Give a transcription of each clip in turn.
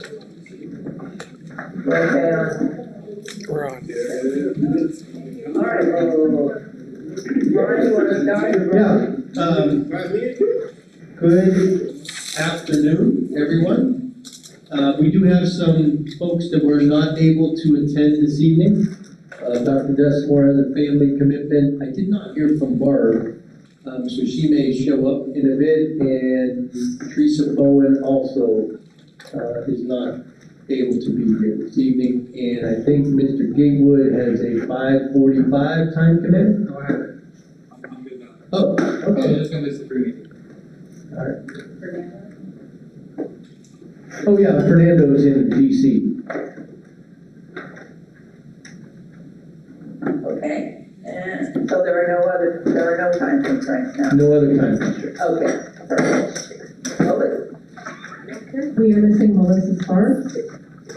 Okay, We're on. all right, well, Brian, you want to start? Yeah. Good afternoon, everyone. We do have some folks that were not able to attend this evening. Dr. Desmore has a family commitment. I did not hear from Barb, so she may show up in a bit, and Teresa Bowen also is not able to be here this evening, and I think Mr. Gigwood has a 5:45 time commitment. No, I haven't. I'm good now. Oh, I'm okay. just gonna miss the pre-meeting. All right. Oh, yeah, Fernando's in DC. Okay, and so there are no time constraints now. No other time constraints. Okay, perfect. Melissa? We are missing Melissa Sparks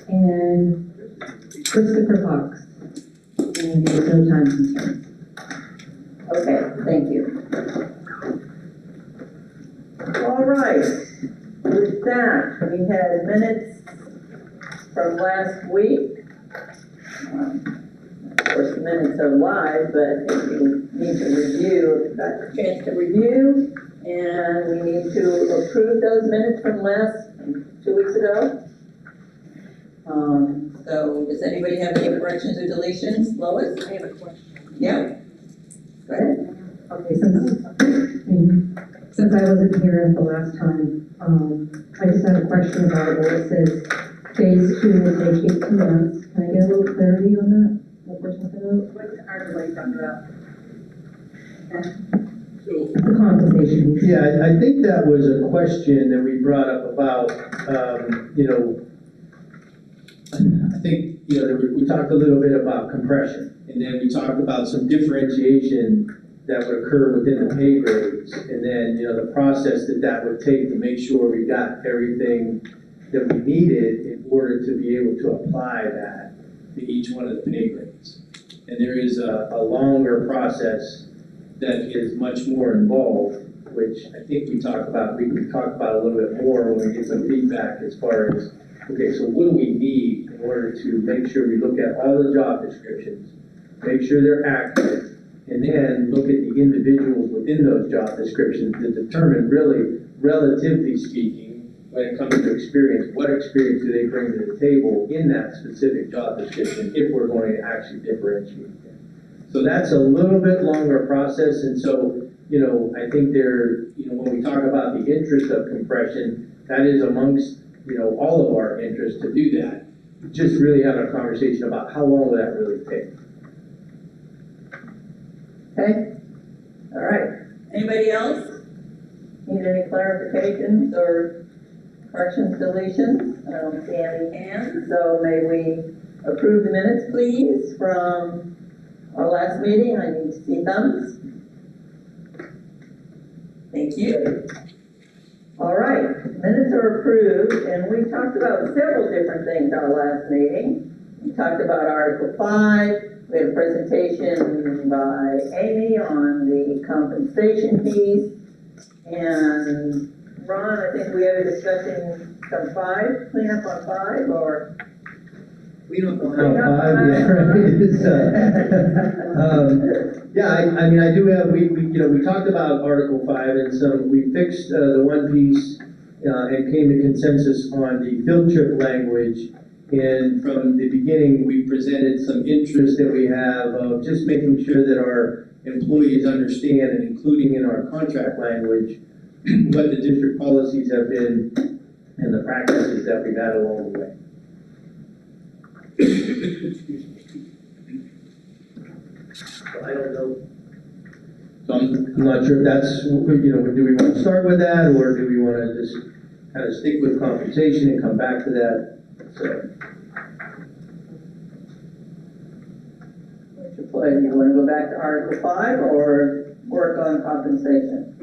and Christopher Fox. And there's no time constraints. Okay, thank you. All right, with that, we had minutes from last week. Of course, the minutes are live, but if you need to review, got a chance to review, and we need to approve those minutes from 2 weeks ago. So does anybody have any corrections or deletions? Lois? I have a question. Yeah? Go ahead. Okay, since I wasn't here at the last time, I just had a question about where it says phase 2 will take 18 months. Can I get a little clarity on that? What we're talking about? What's Article talking about? The compensation. Yeah, I think that was a question that we brought up about, I think, we talked a little bit about compression, and then we talked about some differentiation that would occur within the pay grades, and then, the process that would take to make sure we got everything that we needed in order to be able to apply that to each one of the pay grades. And there is a longer process that is much more involved, which I think we can talk about a little bit more when we get some feedback as far as, okay, so what do we need in order to make sure we look at all the job descriptions, make sure they're accurate, and then look at the individuals within those job descriptions to determine really, relatively speaking, when it comes to experience, what experience do they bring to the table in that specific job description if we're going to actually differentiate them. So that's a little bit longer process, and so, I think when we talk about the interest of compression, that is amongst, all of our interests to do that. Just really having a conversation about how long will that really take. Okay, all right. Anybody else? Need any clarifications or corrections, deletions? I don't see any hands, so may we approve the minutes, please, from our last meeting? I need to see thumbs. Thank you. All right, minutes are approved, and we talked about several different things our last meeting. We talked about Article 5. We had a presentation by Amy on the compensation piece. And Ron, I think we are discussing some 5, cleanup on 5, or? We don't know how 5, yeah, right. I do have, we talked about Article 5, and we fixed the one piece and came to consensus on the field trip language. And from the beginning, we presented some interest that we have of just making sure that our employees understand, and including in our contract language, what the district policies have been and the practices that we've had along the way. So I don't know. So I'm not sure if that's, do we want to start with that, or do we want to just kind of stick with compensation and come back to that? So. What's your pleasure? You want to go back to Article 5 or work on compensation?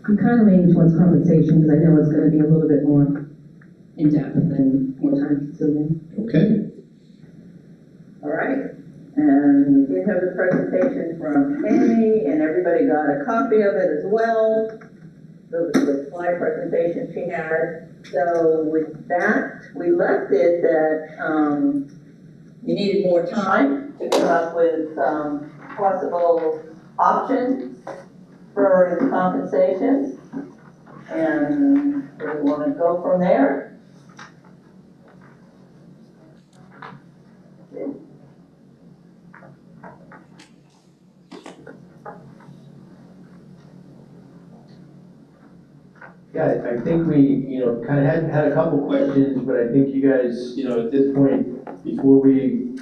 I'm kind of leaning towards compensation because I know it's going to be a little bit more in-depth and more time consuming. Okay. All right. And we did have a presentation from Amy, and everybody got a copy of it as well. The slide presentation she had. So with that, we left it that, you needed more time to come up with, possible options for the compensation. And we want to go from there. Yeah, I think we, kind of had a couple questions, but I think you guys, at this point, before we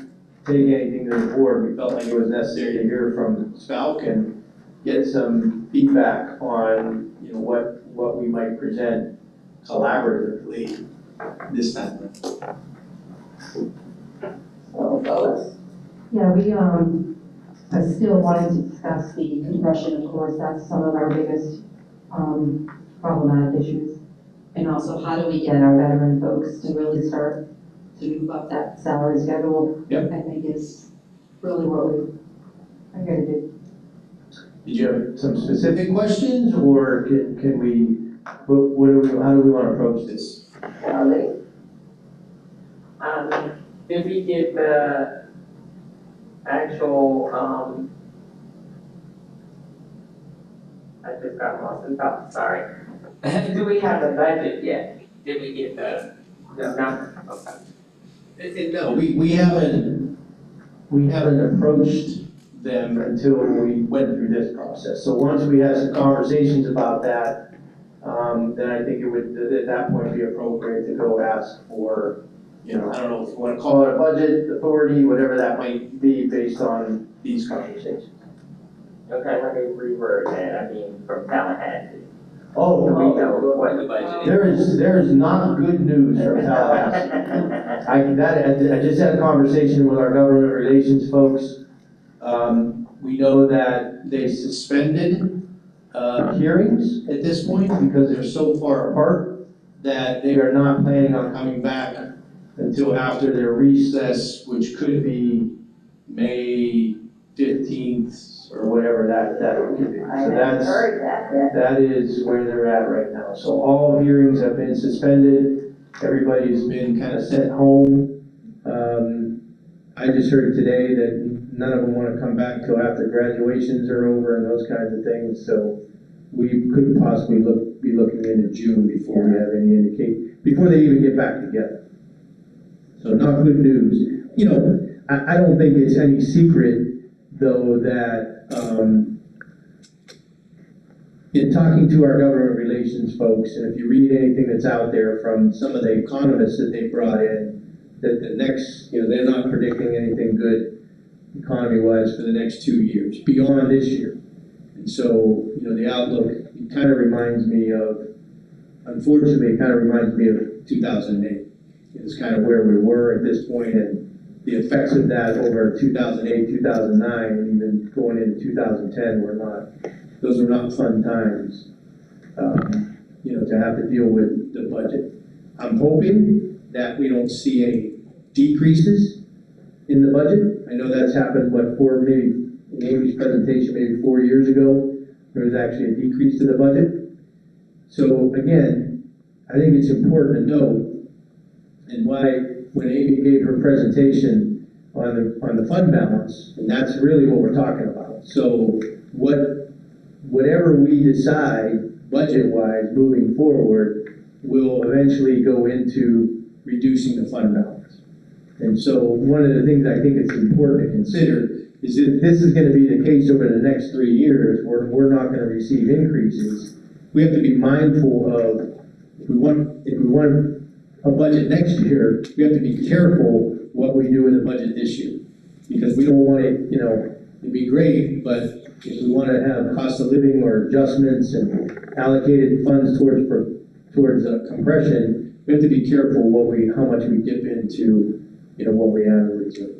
take anything to the board, we felt like it was necessary to hear from SPALC and get some feedback on, what we might present collaboratively this time. So, Lois? Yeah, we, I still wanted to discuss the compression, of course, that's some of our biggest, problematic issues. And also, how do we get our veteran folks to really start to move up that salary schedule? Yep. I think is really what I'm gonna do. Did you have some specific questions, or can we, how do we want to approach this? Charlie? Did we get the actual, I just got lost in thought, sorry. Do we have a budget yet? Did we get the number? Okay. No, we haven't approached them until we went through this process. So once we had some conversations about that, then I think it would, at that point, be appropriate to go ask for, I don't know if you want to call it a budget authority, whatever that might be based on these conversations. Okay, let me reword that, I mean, from Tallahassee. Oh, Do we know what the budget is? there is not good news from Tallahassee. I just had a conversation with our government relations folks. We know that they suspended, hearings at this point because they're so far apart that they are not planning on coming back until after their recess, which could be May 15th or whatever that could be. I So haven't heard that yet. that is where they're at right now. So all hearings have been suspended. Everybody's been kind of sent home. I just heard today that none of them want to come back till after graduations are over and those kinds of things. So we could possibly be looking into June before we have any before they even get back together. So not good news. I don't think it's any secret though that, in talking to our government relations folks, and if you read anything that's out there from some of the economists that they brought in, that the next, they're not predicting anything good economy-wise for the next 2 years, beyond this year. And so, the outlook, it kind of reminds me of, unfortunately, it kind of reminds me of 2008. It's kind of where we were at this point, and the effects of that over 2008, 2009, and even going into 2010 those were not fun times, to have to deal with the budget. I'm hoping that we don't see any decreases in the budget. I know that's happened, maybe in Amy's presentation, maybe 4 years ago, there was actually a decrease to the budget. So again, I think it's important to note, and why when Amy gave her presentation on the fund balance, and that's really what we're talking about. So whatever we decide budget-wise moving forward will eventually go into reducing the fund balance. And so one of the things I think it's important to consider is that this is going to be the case over the next 3 years where we're not going to receive increases. We have to be mindful of, if we want a budget next year, we have to be careful what we do with the budget this year. Because we don't want it, it'd be great, but if we want to have cost of living or adjustments and allocated funds towards compression, we have to be careful how much we dip into, what we have in reserve.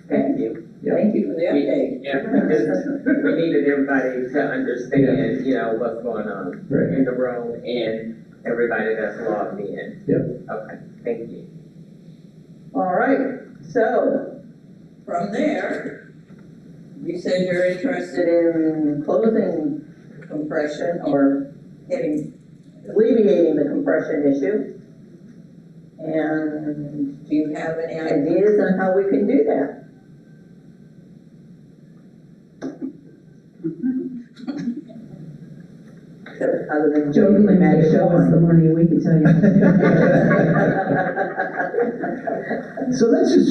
Thank you. Yeah. Thank you for the update. Yeah, because we needed everybody to understand, what's going on Right. in the room and everybody that's logged in. Yep. Okay, thank you. All right, so from there, you said you're interested in closing compression or alleviating the compression issue. And do you have any ideas on how we can do that? Other than Joking, joking, Matt, show us the money, we can tell you. So let's just,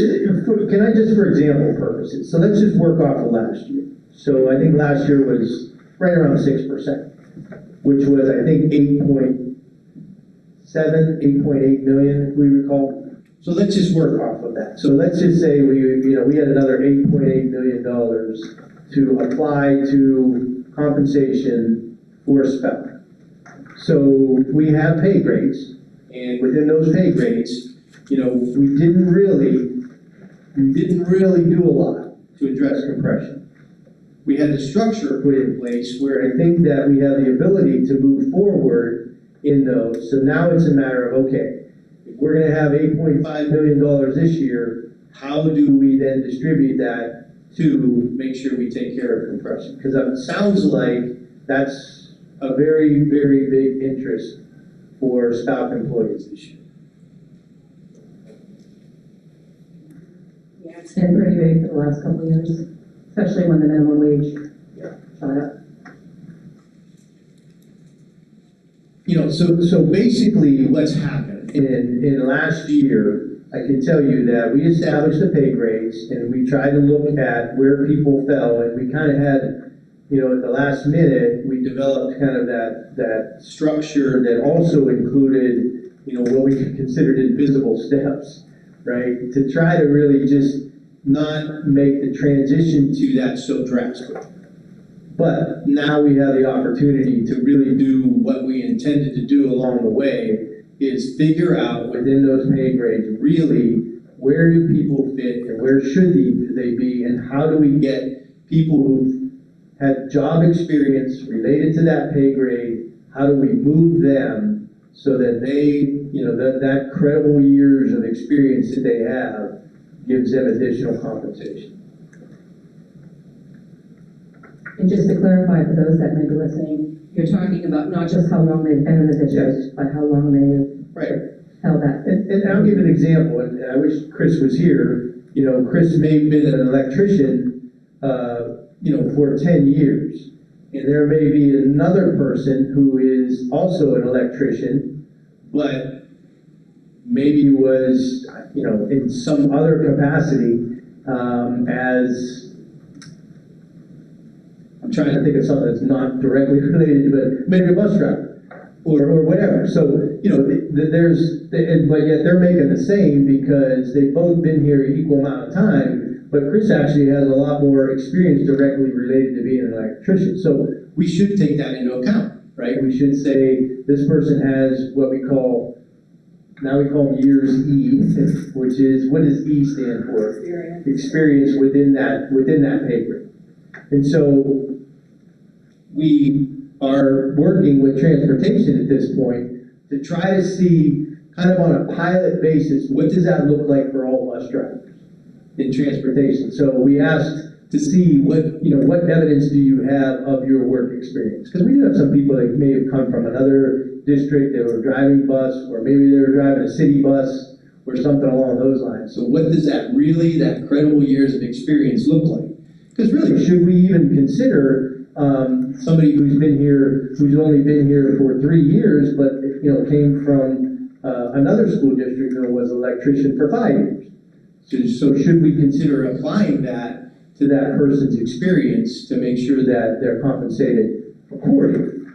can I just, for example purposes, so let's just work off of last year. So I think last year was right around 6%, which was, I think, 8.8 million, if we recall. So let's just work off of that. So let's just say we had another $8.8 million to apply to compensation for SPALC. So we have pay grades, and within those pay grades, we didn't really do a lot to address compression. We had the structure put in place where I think that we have the ability to move forward in those. So now it's a matter of, okay, if we're gonna have $8.5 million this year, how do we then distribute that to make sure we take care of compression? Because it sounds like that's a very, very big interest for SPALC employees this year. Yeah, it's been pretty big for the last couple of years, especially when the minimum wage shot up. So basically what's happened in last year, I can tell you that we established the pay grades and we tried to look at where people fell, and we kind of had, at the last minute, we developed kind of that structure that also included, what we considered invisible steps, right? To try to really just not make the transition to that so drastic. But now we have the opportunity to really do what we intended to do along the way, is figure out within those pay grades, really, where do people fit and where should they be, and how do we get people who've had job experience related to that pay grade, how do we move them so that they, that credible years of experience that they have gives them additional compensation. And just to clarify for those that may be listening, you're talking about not just how long they've been in the district, but how long they've held that. And I'll give an example, and I wish Chris was here. Chris may have been an electrician, for 10 years. And there may be another person who is also an electrician, but maybe was, in some other capacity, as, I'm trying to think of something that's not directly related, but maybe a bus driver, or whatever. So, but yet they're making the same because they've both been here equal amount of time. But Chris actually has a lot more experience directly related to being an electrician. So we should take that into account, right? We should say this person has what we call, now we call them years E, which is, what does E stand for? Experience within that pay grade. And so we are working with transportation at this point to try to see, kind of on a pilot basis, what does that look like for all bus drivers in transportation? So we asked to see what evidence do you have of your work experience? Because we do have some people that may have come from another district, that were driving bus, or maybe they were driving a city bus, or something along those lines. So what does that credible years of experience look like? Because really, should we even consider somebody who's only been here for 3 years, but came from another school district and was an electrician for 5 years? So should we consider applying that to that person's experience to make sure that they're compensated accordingly?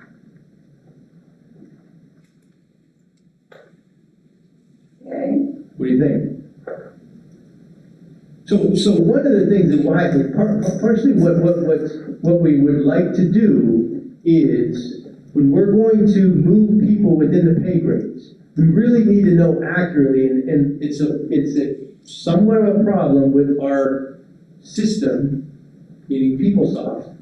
Okay. What do you think? So one of the things that partially what we would like to do is, when we're going to move people within the pay grades, we really need to know accurately, and it's somewhat of a problem with our system, meaning PeopleSoft,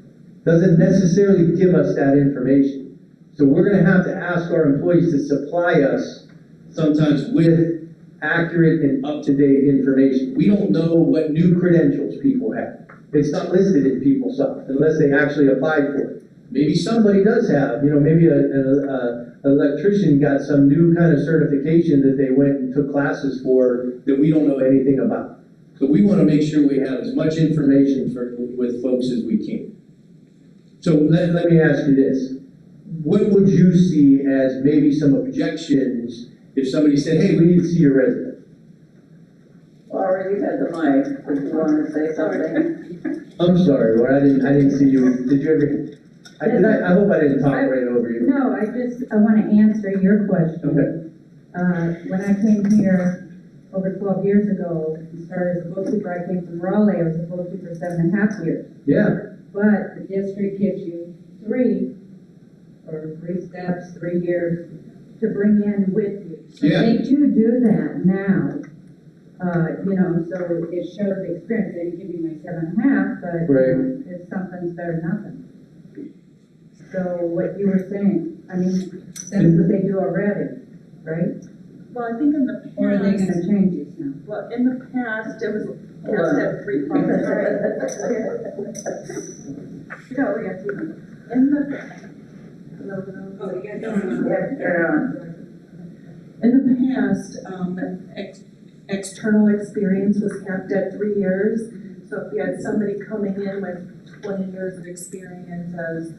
doesn't necessarily give us that information. So we're gonna have to ask our employees to supply us sometimes with accurate and up-to-date information. We don't know what new credentials people have. It's not listed in PeopleSoft unless they actually applied for it. Maybe somebody does have, maybe an electrician got some new kind of certification that they went and took classes for that we don't know anything about. So we want to make sure we have as much information with folks as we can. So let me ask you this. What would you see as maybe some objections if somebody said, hey, we need to see your resume? Laura, you had the mic, did you want to say something? I'm sorry, Laura, I didn't see you. Did you ever? I hope I didn't talk right over you. No, I want to answer your question. Okay. When I came here over 12 years ago and started as a bookkeeper, I came from Raleigh, I was a bookkeeper 7.5 years. Yeah. But the district gives you 3 steps, 3 years to bring in with you. So Yeah. they do that now. So it shows the experience. They didn't give you my 7.5, but Right. it's something's better than nothing. So what you were saying, I mean, that's what they do already, right? Well, I think in the Or are they past, gonna change this now? well, in the past, it was, it has to have 3 problems, No, we got 2. In the. Oh, yeah, Yeah, turn on. In the past, external experience was capped at 3 years. So if you had somebody coming in with 20 years of experience as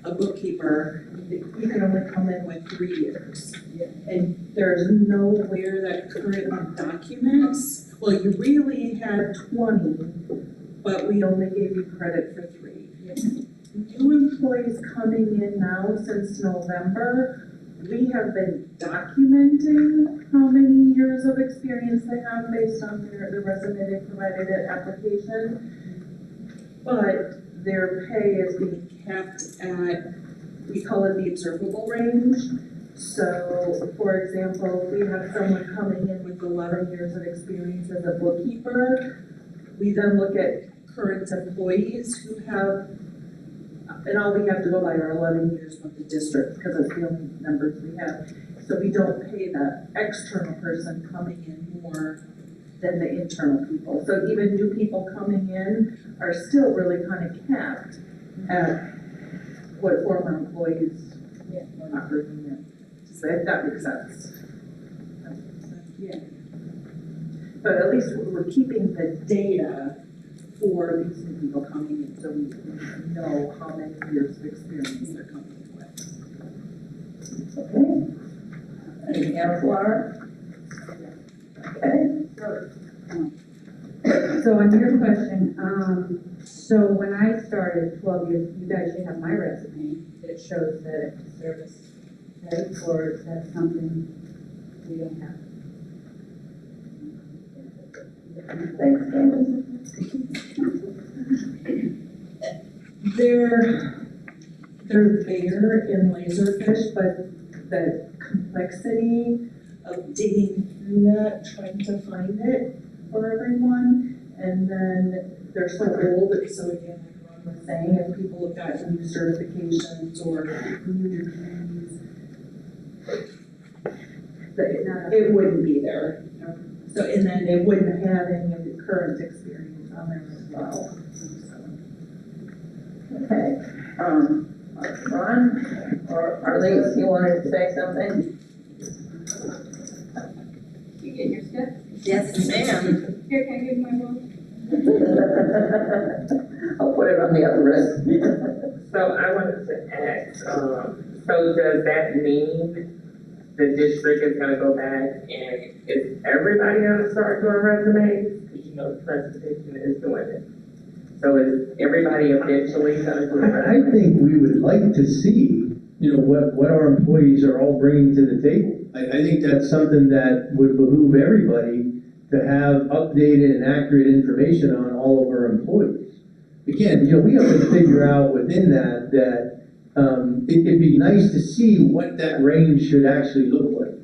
a bookkeeper, you can only come in with 3 years. And there's nowhere that currently documents, well, you really had 20, but we only gave you credit for 3. New employees coming in now since November, we have been documenting how many years of experience they have based on the resume they provided at application. But their pay is being capped at, we call it the observable range. So, for example, if we have someone coming in with 11 years of experience as a bookkeeper, we then look at current employees who have, and all we have to go by are 11 years with the district, because that's the only numbers we have. So we don't pay the external person coming in more than the internal people. So even new people coming in are still really kind of capped at what former employees are bringing in. So if that makes sense. Yeah. But at least we're keeping the data for these new people coming in, so we know how many years of experience they're coming in with. Okay. Anything else, Laura? Okay. So on your question, so when I started 12 years, you guys should have my resume that shows that service, right? Or is that something we don't have? Thanks, Candace. They're there in Laserfish, but the complexity of digging through that, trying to find it for everyone, and then they're so old, so again, like Ron was saying, if people have gotten new certifications or new degrees, it wouldn't be there. So, and then they wouldn't have any of the current experience on there as well. Okay, Ron, or Arlene, you wanted to say something? You get your stuff? Yes, ma'am. Here, can I give my vote? I'll put it on the other wrist. So I wanted to ask, so does that mean the district is gonna go back and is everybody gonna start doing resumes? Because the presentation is doing it. So is everybody eventually gonna do a resume? I think we would like to see, what our employees are all bringing to the table. I think that's something that would behoove everybody to have updated and accurate information on all of our employees. Again, we have to figure out within that it'd be nice to see what that range should actually look like.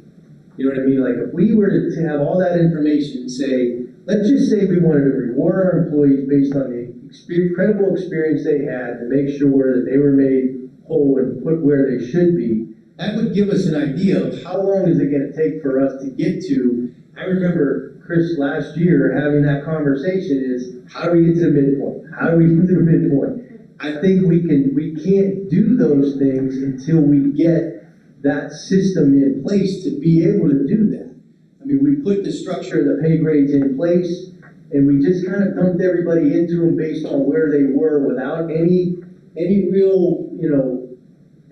You know what I mean? Like if we were to have all that information, say, let's just say we wanted to reward our employees based on the credible experience they had to make sure that they were made whole and put where they should be. that would give us an idea of how long is it gonna take for us to get to. I remember Chris last year having that conversation is, how do we get to the midpoint? How do we get to the midpoint? I think we can't do those things until we get that system in place to be able to do that. I mean, we put the structure of the pay grades in place, and we just kind of dumped everybody into them based on where they were without any real,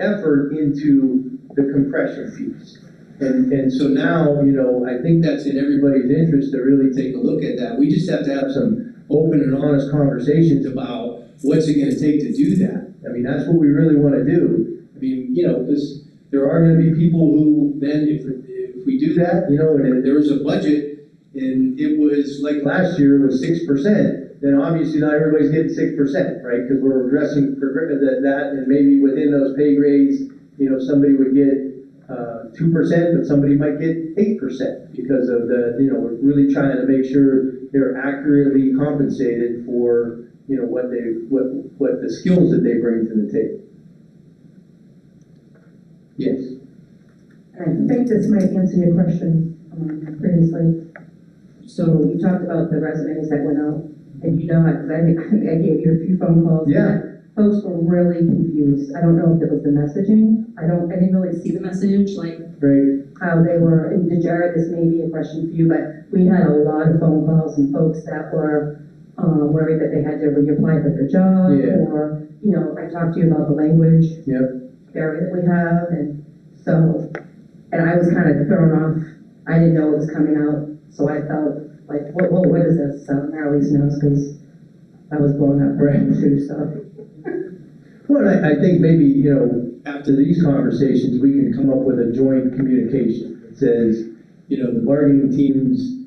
effort into the compression piece. And so now, I think that's in everybody's interest to really take a look at that. We just have to have some open and honest conversations about what's it gonna take to do that. I mean, that's what we really wanna do. I mean, because there are gonna be people who then, if we do that, and there was a budget, and it was, like last year, it was 6%, then obviously not everybody's getting 6%, right? Because we're addressing that, and maybe within those pay grades, somebody would get 2%, but somebody might get 8% because of we're really trying to make sure they're accurately compensated for, what the skills that they bring to the table. Yes. I think this might answer your question previously. So you talked about the resumes that went out, and because I gave you a few phone calls. Yeah. Folks were really confused. I don't know if it was the messaging. I didn't really see the message, like Right. how they were, and Jared, this may be a question for you, but we had a lot of phone calls and folks that were worried that they had to reapply for the job. Yeah. Or, I talked to you about the language Yep. barrier that we have, and I was kind of thrown off. I didn't know it was coming out, so I felt like, what is this? So Marilee's knows, because I was blown up Right. too, so. Well, I think maybe, after these conversations, we can come up with a joint communication that says, the bargaining teams,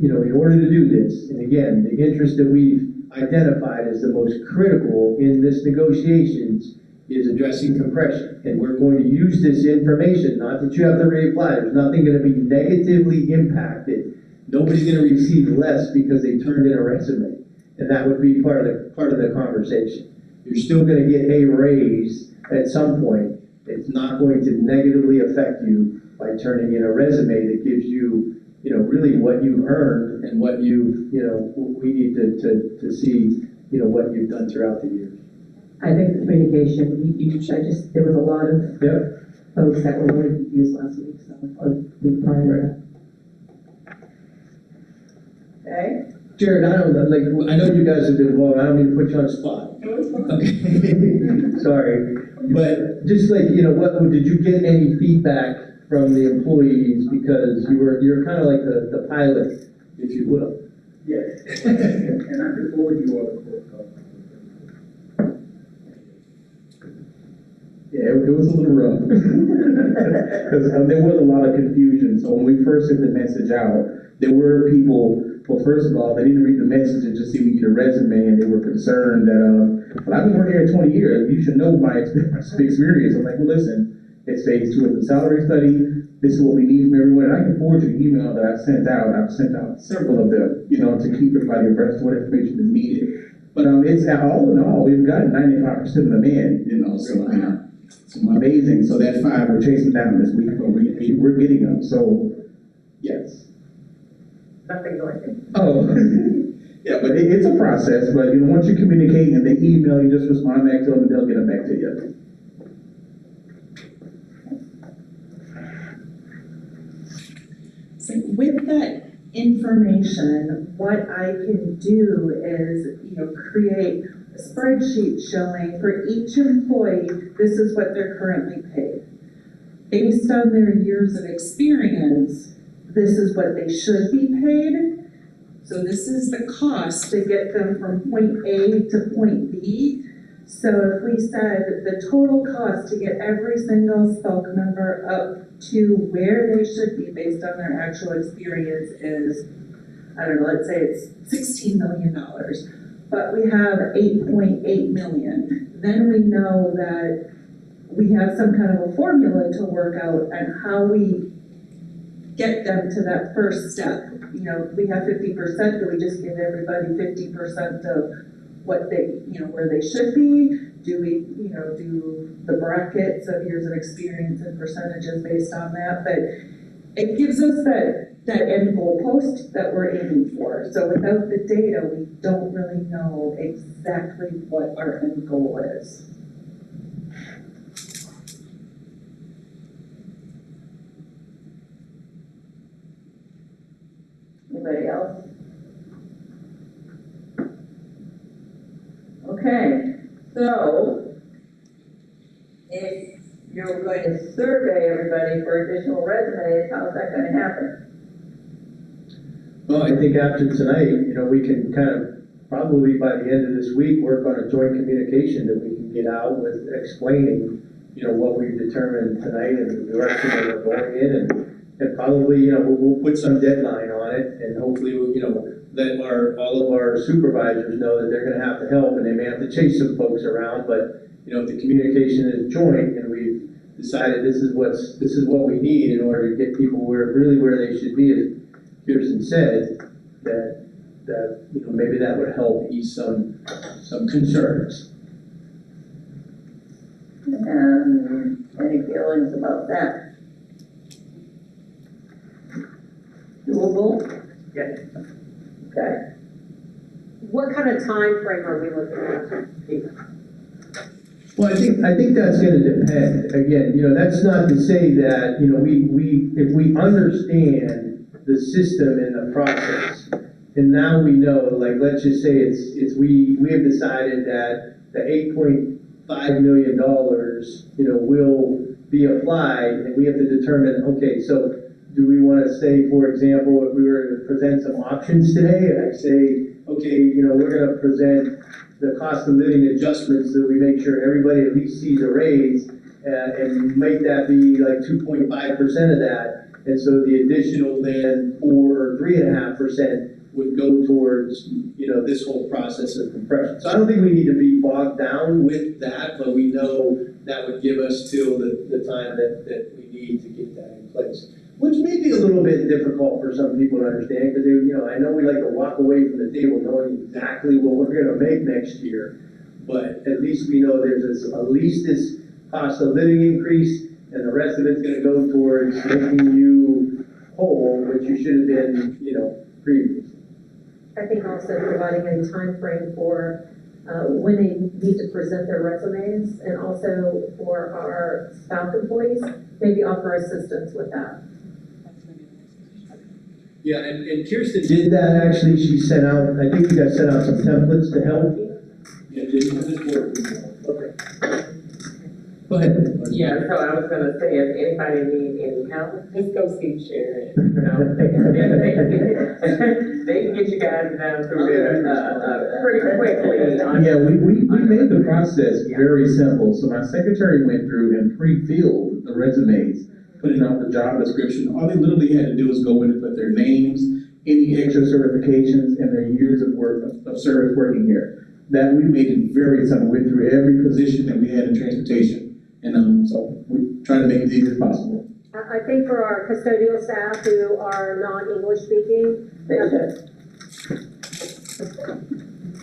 in order to do this, and again, the interest that we've identified as the most critical in this negotiations is addressing compression. And we're going to use this information, not that you have to reapply, there's nothing gonna be negatively impacted. Nobody's gonna receive less because they turned in a resume. And that would be part of the conversation. You're still gonna get a raise at some point. It's not going to negatively affect you by turning in a resume that gives you, really what you've earned and what we need to see, what you've done throughout the years. I think the communication, there was a lot of Yep. folks that were really confused last week, so, or the week prior to that. Okay? Jared, I know you guys have been involved, I don't mean to put you on the spot. Okay. Sorry, but just did you get any feedback from the employees, because you're kind of like the pilot, if you will? Yes. And I can forward you all the court code. Yeah, it was a little rough. Because there was a lot of confusion. So when we first sent the message out, there were people, well, first of all, they didn't read the message and just see we get a resume, and they were concerned that, well, I've been working here 20 years. You should know my experience. I'm like, well, listen, it's phase 2 of the salary study. This is what we need from everyone. And I can forward you the email that I sent out. I've sent out several of them, to keep everybody abreast of what information is needed. But it's all in all, we've got 95% of them in, so it's amazing. So that 5 we're chasing down this week, but we're getting them. So yes. Nothing going. Oh, yeah, but it's a process. But once you communicate and they email, you just respond back to them, and they'll get them back to you. So with that information, what I can do is, create a spreadsheet showing for each employee, this is what they're currently paid. Based on their years of experience, this is what they should be paid. So this is the cost to get them from point A to point B. So if we said the total cost to get every single SPALC member up to where they should be based on their actual experience is, I don't know, let's say it's $16 million, but we have 8.8 million. Then we know that we have some kind of a formula to work out and how we get them to that first step. We have 50%, do we just give everybody 50% of what they, where they should be? do we, do the brackets of years of experience and percentages based on that? But it gives us that end goal post that we're aiming for. So without the data, we don't really know exactly what our end goal is. Anybody else? Okay, so if you're going to survey everybody for additional resumes, how's that gonna happen? Well, I think after tonight, we can kind of, probably by the end of this week, work on a joint communication that we can get out with explaining, what we've determined tonight and the direction that we're going in, and probably, we'll put some deadline on it, and hopefully, let all of our supervisors know that they're gonna have to help, and they may have to chase some folks around, but, if the communication is joint, and we've decided this is what we need in order to get people where they should be, as Kirsten said, that maybe that would help ease some concerns. And any feelings about that? Doable? Yes. Okay. What kind of time frame are we looking at? Well, I think that's gonna depend. Again, that's not to say that, if we understand the system and the process, and now we know, like, let's just say we have decided that the $8.5 million, will be applied, and we have to determine, okay, so do we want to say, for example, if we were to present some options today, I'd say, okay, we're gonna present the cost of living adjustments so we make sure everybody at least sees a raise, and make that be like 2.5% of that. And so the additional then 4 or 3.5% would go towards, this whole process of compression. So I don't think we need to be bogged down with that, but we know that would give us till the time that we need to get that in place. Which may be a little bit difficult for some people to understand, because I know we like to walk away from the table knowing exactly what we're gonna make next year. But at least we know there's at least this cost of living increase, and the rest of it's gonna go towards making you whole, which you should have been, previously. I think also providing a time frame for when they need to present their resumes, and also for our SPALC employees, maybe offer assistance with that. Yeah, and Kirsten did that actually. She sent out, I think you guys sent out some templates to help. Yeah, okay. Go ahead. Yeah, so I was gonna say, if anybody needs any help, just go see Sharon. They can get you guys down through there, pretty quickly. Yeah, we made the process very simple. So my secretary went through and pre-filled the resumes, putting out the job description. All they literally had to do was go in and put their names, any extra certifications, and their years of service working here. That we made it very simple. Went through every position that we had in transportation. And so we try to make it as easy as possible. I think for our custodial staff who are non-English speaking, They should.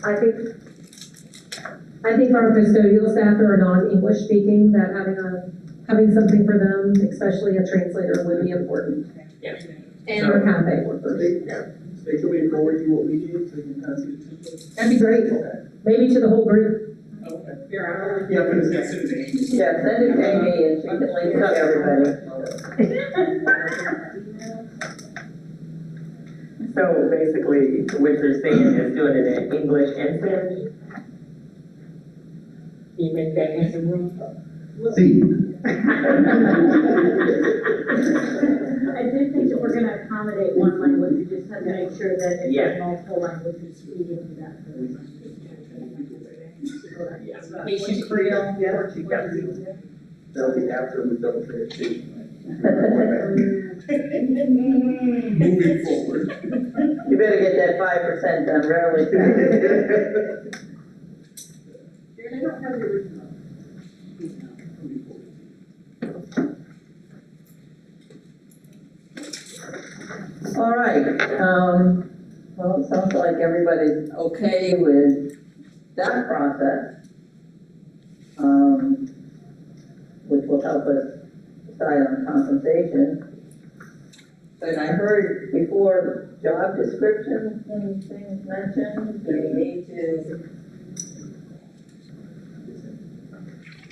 I think for our custodial staff who are non-English speaking, that having something for them, especially a translator, would be important. Yeah. And our cafe workers. They can we forward you what we did, so you can kind of see the template? That'd be great. Maybe to the whole group. Okay. Yeah, but it's got sent it to Amy. Yeah, send it to Amy and she can link it to everybody. So basically, what you're saying is doing it in English and Spanish? Can you make that in the room? See, I do think that we're gonna accommodate one language, we just have to make sure that if Yeah. there's multiple languages, we get to that. Haitian Creole, Portuguese. That'll be after we double verification. Moving forward. You better get that 5% done really fast. They don't have the original. All right, well, it sounds like everybody's okay with that process. will help us decide on compensation. But I heard before job description, things mentioned, do we need to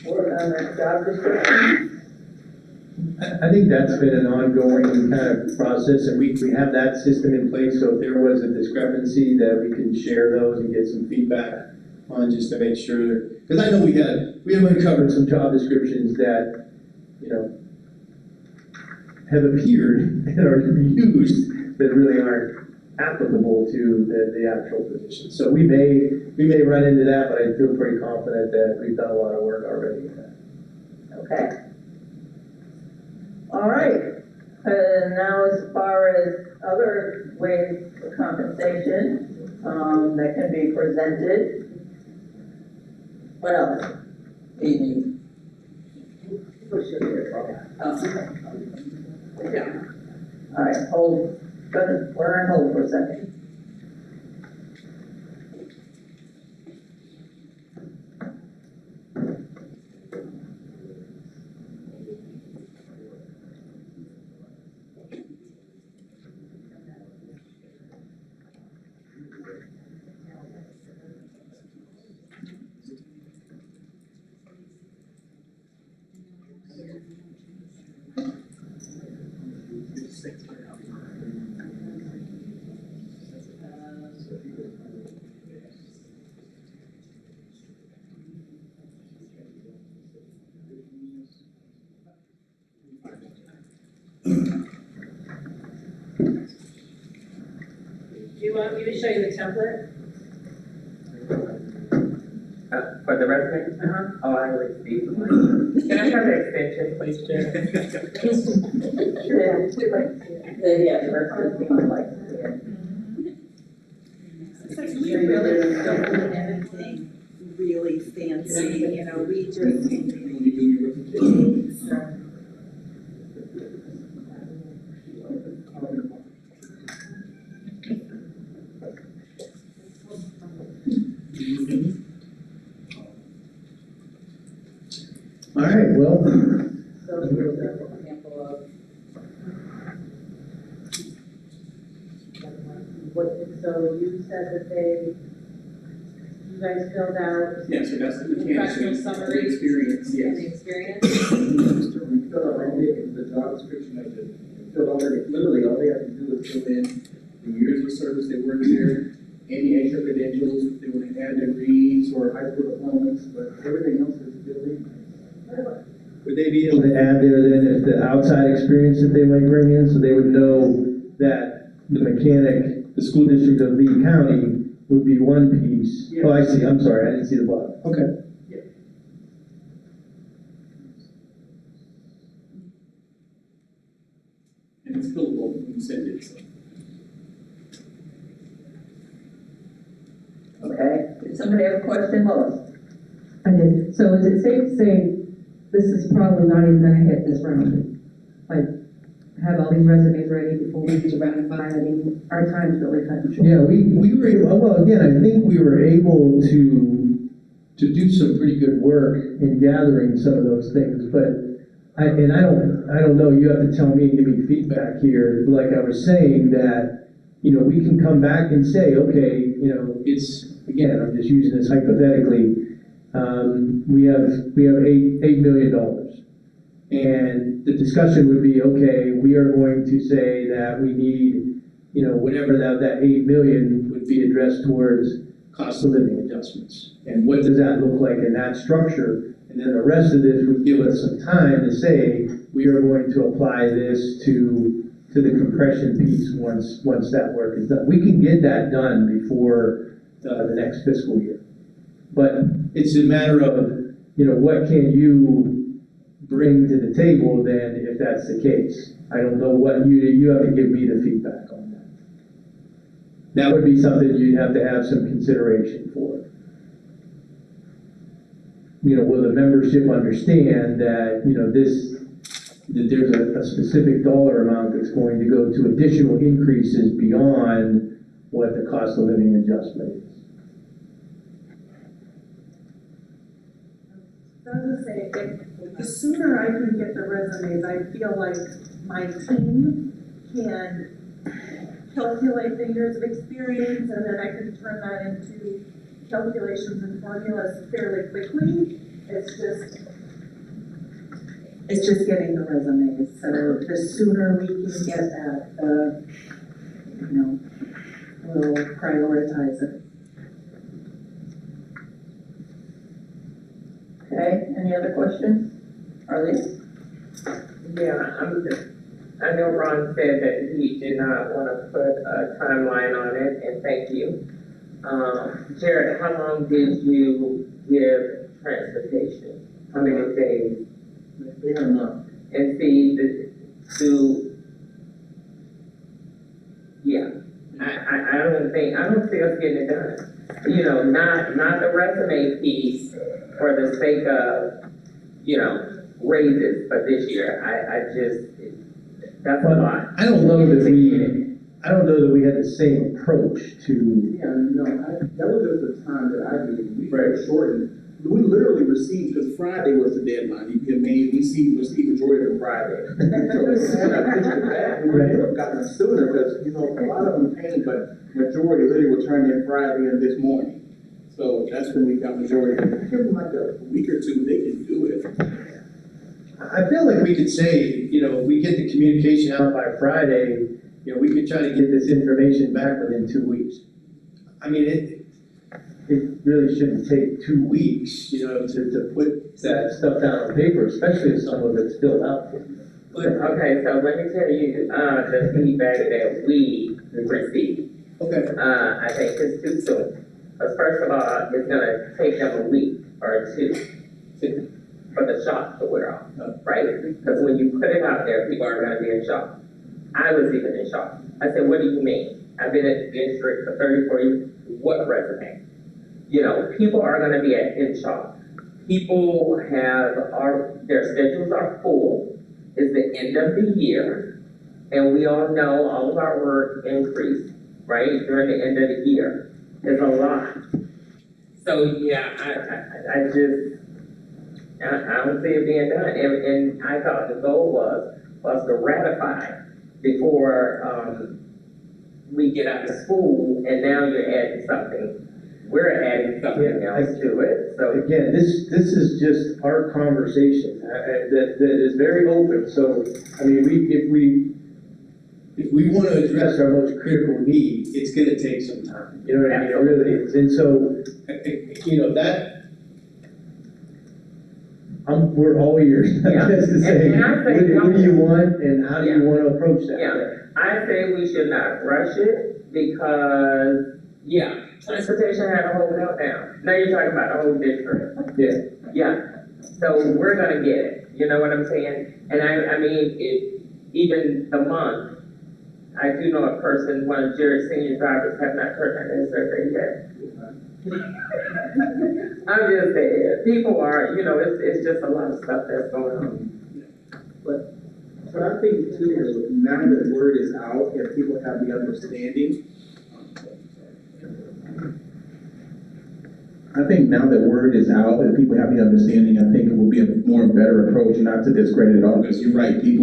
work on that job description? I think that's been an ongoing kind of process, and we have that system in place, so if there was a discrepancy, that we can share those and get some feedback on, just to make sure, because I know we have uncovered some job descriptions that, you know, have appeared and are used that really aren't applicable to the actual position. So we may run into that, but I feel pretty confident that we've done a lot of work already in that. Okay. All right, now as far as other ways of compensation, that can be presented, what else do you need? Yeah. All right, hold, we're on hold for a second. Do you want me to show you the template? For the resume? Oh, I already see. Can I have the extension, please, Jen? Yeah, the rest of the team would like to see it. It's like we really don't need anything really fancy, you know, we just. All right, well, So here's an example of so you said that you guys filled out Yeah, so that's the professional mechanics, summary the experience, and the yes. experience. We filled out all the job description of it, filled all the, literally, all they have to do is fill in the years of service they worked here, any extra credentials, if they would have had degrees or high school diplomas, but everything else is filled in. would they be able to add there then if the outside experience that they might bring in, so they would know that the mechanic, the school district of Lee County would be one piece? Yeah. Oh, I see, I'm sorry, I didn't see the bottom. Okay. And it's fillable when you send it, so. Okay, did somebody have a question, Lois? I did. So is it safe to say this is probably not even gonna hit this round? Like, have all these resumes ready before we need to ratify? I mean, our time's really cut short. Yeah, we were able, well, again, I think we were able to do some pretty good work in gathering some of those things, but I don't know, you have to tell me and give me feedback here. Like I was saying that, you know, we can come back and say, okay, you know, it's, again, I'm just using this hypothetically, we have $8 million. And the discussion would be, okay, we are going to say that we need, you know, whatever that 8 million would be addressed towards cost of living adjustments. And what does that look like in that structure? And then the rest of this would give us some time to say, we are going to apply this to the compression piece once that work is done. We can get that done before the next fiscal year. But it's a matter of, you know, what can you bring to the table then if that's the case? I don't know what you have to give me the feedback on that. That would be something you'd have to have some consideration for. You know, will the membership understand that, you know, that there's a specific dollar amount that's going to go to additional increases beyond what the cost of living adjustment is? gonna say, if, the sooner I can get the resumes, I feel like my team can calculate the years of experience, and then I can turn that into calculations and formulas fairly quickly. It's just getting the resumes, so the sooner we can get that, we'll prioritize it. Okay, any other questions? Arlene? Yeah, I know Ron said that he did not want to put a timeline on it, and thank you. Jared, how long did you give transportation? How many days? They are not. And see, yeah, I don't see us getting it done. You know, not the resume piece for the sake of, raises for this year. That's a lot. I don't know that we had the same approach to, Yeah, no, that was just the time that I gave. We Right. shortened. We literally received, because Friday was the deadline. We received majority of Friday. So when I pushed it back, we would have gotten it sooner, because, a lot of them came, but majority literally were turned in Friday and this morning. So that's when we got majority. Give them like a week or two, they can do it. I feel like we could say, if we get the communication out by Friday, we could try to get this information back within 2 weeks. I mean, it really shouldn't take 2 weeks, to put that stuff down on paper, especially if some of it's filled out. Okay, so let me tell you, the feedback that we received. Okay. I think it's too soon. Because first of all, it's gonna take them a week or two for the shock to wear off, right? Because when you put it out there, people are gonna be in shock. I was even in shock. I said, what do you mean? I've been in the district for 34 years. What resume? People are gonna be in shock. People their schedules are full. It's the end of the year. And we all know all of our work increased, right? During the end of the year. It's a lot. So yeah, I don't see it being done. And I thought the goal was to ratify before, we get out of school, and now you're adding something. We're adding something else to it, so. Again, this is just our conversation, that is very open, so, I mean, if we want to address our most critical need, it's gonna take some time, you know what I mean, it really is, and so, we're all ears, Yeah. just to say, And I say what do you want, and how do you want to approach that? Yeah. I say we should not rush it, because, transportation had a whole meltdown. Now you're talking about the whole district. Yeah, so we're gonna get it, you know what I'm saying? And I mean, even the month, I do know a person, one of Jared's senior drivers, have not turned in his survey yet. I'm just saying, people are, it's just a lot of stuff that's going on. But I think too, is now that word is out and people have the understanding. I think now that word is out and people have the understanding, I think it will be a better approach, not to discredit it all, because you're right, they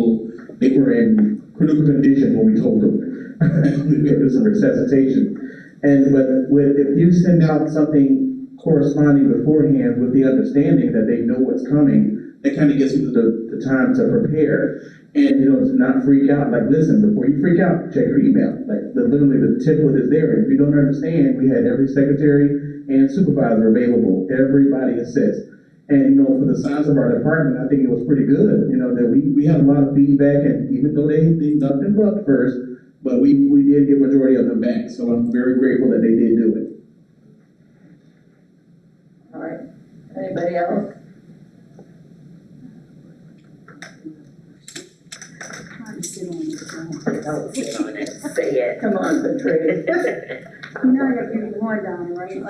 were in critical condition when we told them. There was some resuscitation. But if you send out something corresponding beforehand with the understanding that they know what's coming, that kind of gives you the time to prepare. And, to not freak out. Like, listen, before you freak out, check your email. Like, literally the template is there. If you don't understand, we had every secretary and supervisor available. Everybody assessed. And, for the size of our department, I think it was pretty good, that we had a lot of feedback, and even though they nothing but first, but we did get majority of them back. So I'm very grateful that they did do it. All right, anybody else? Trying to sit on this one. Don't sit on it, say it. Come on, Patricia. You know I gotta give you one down, right?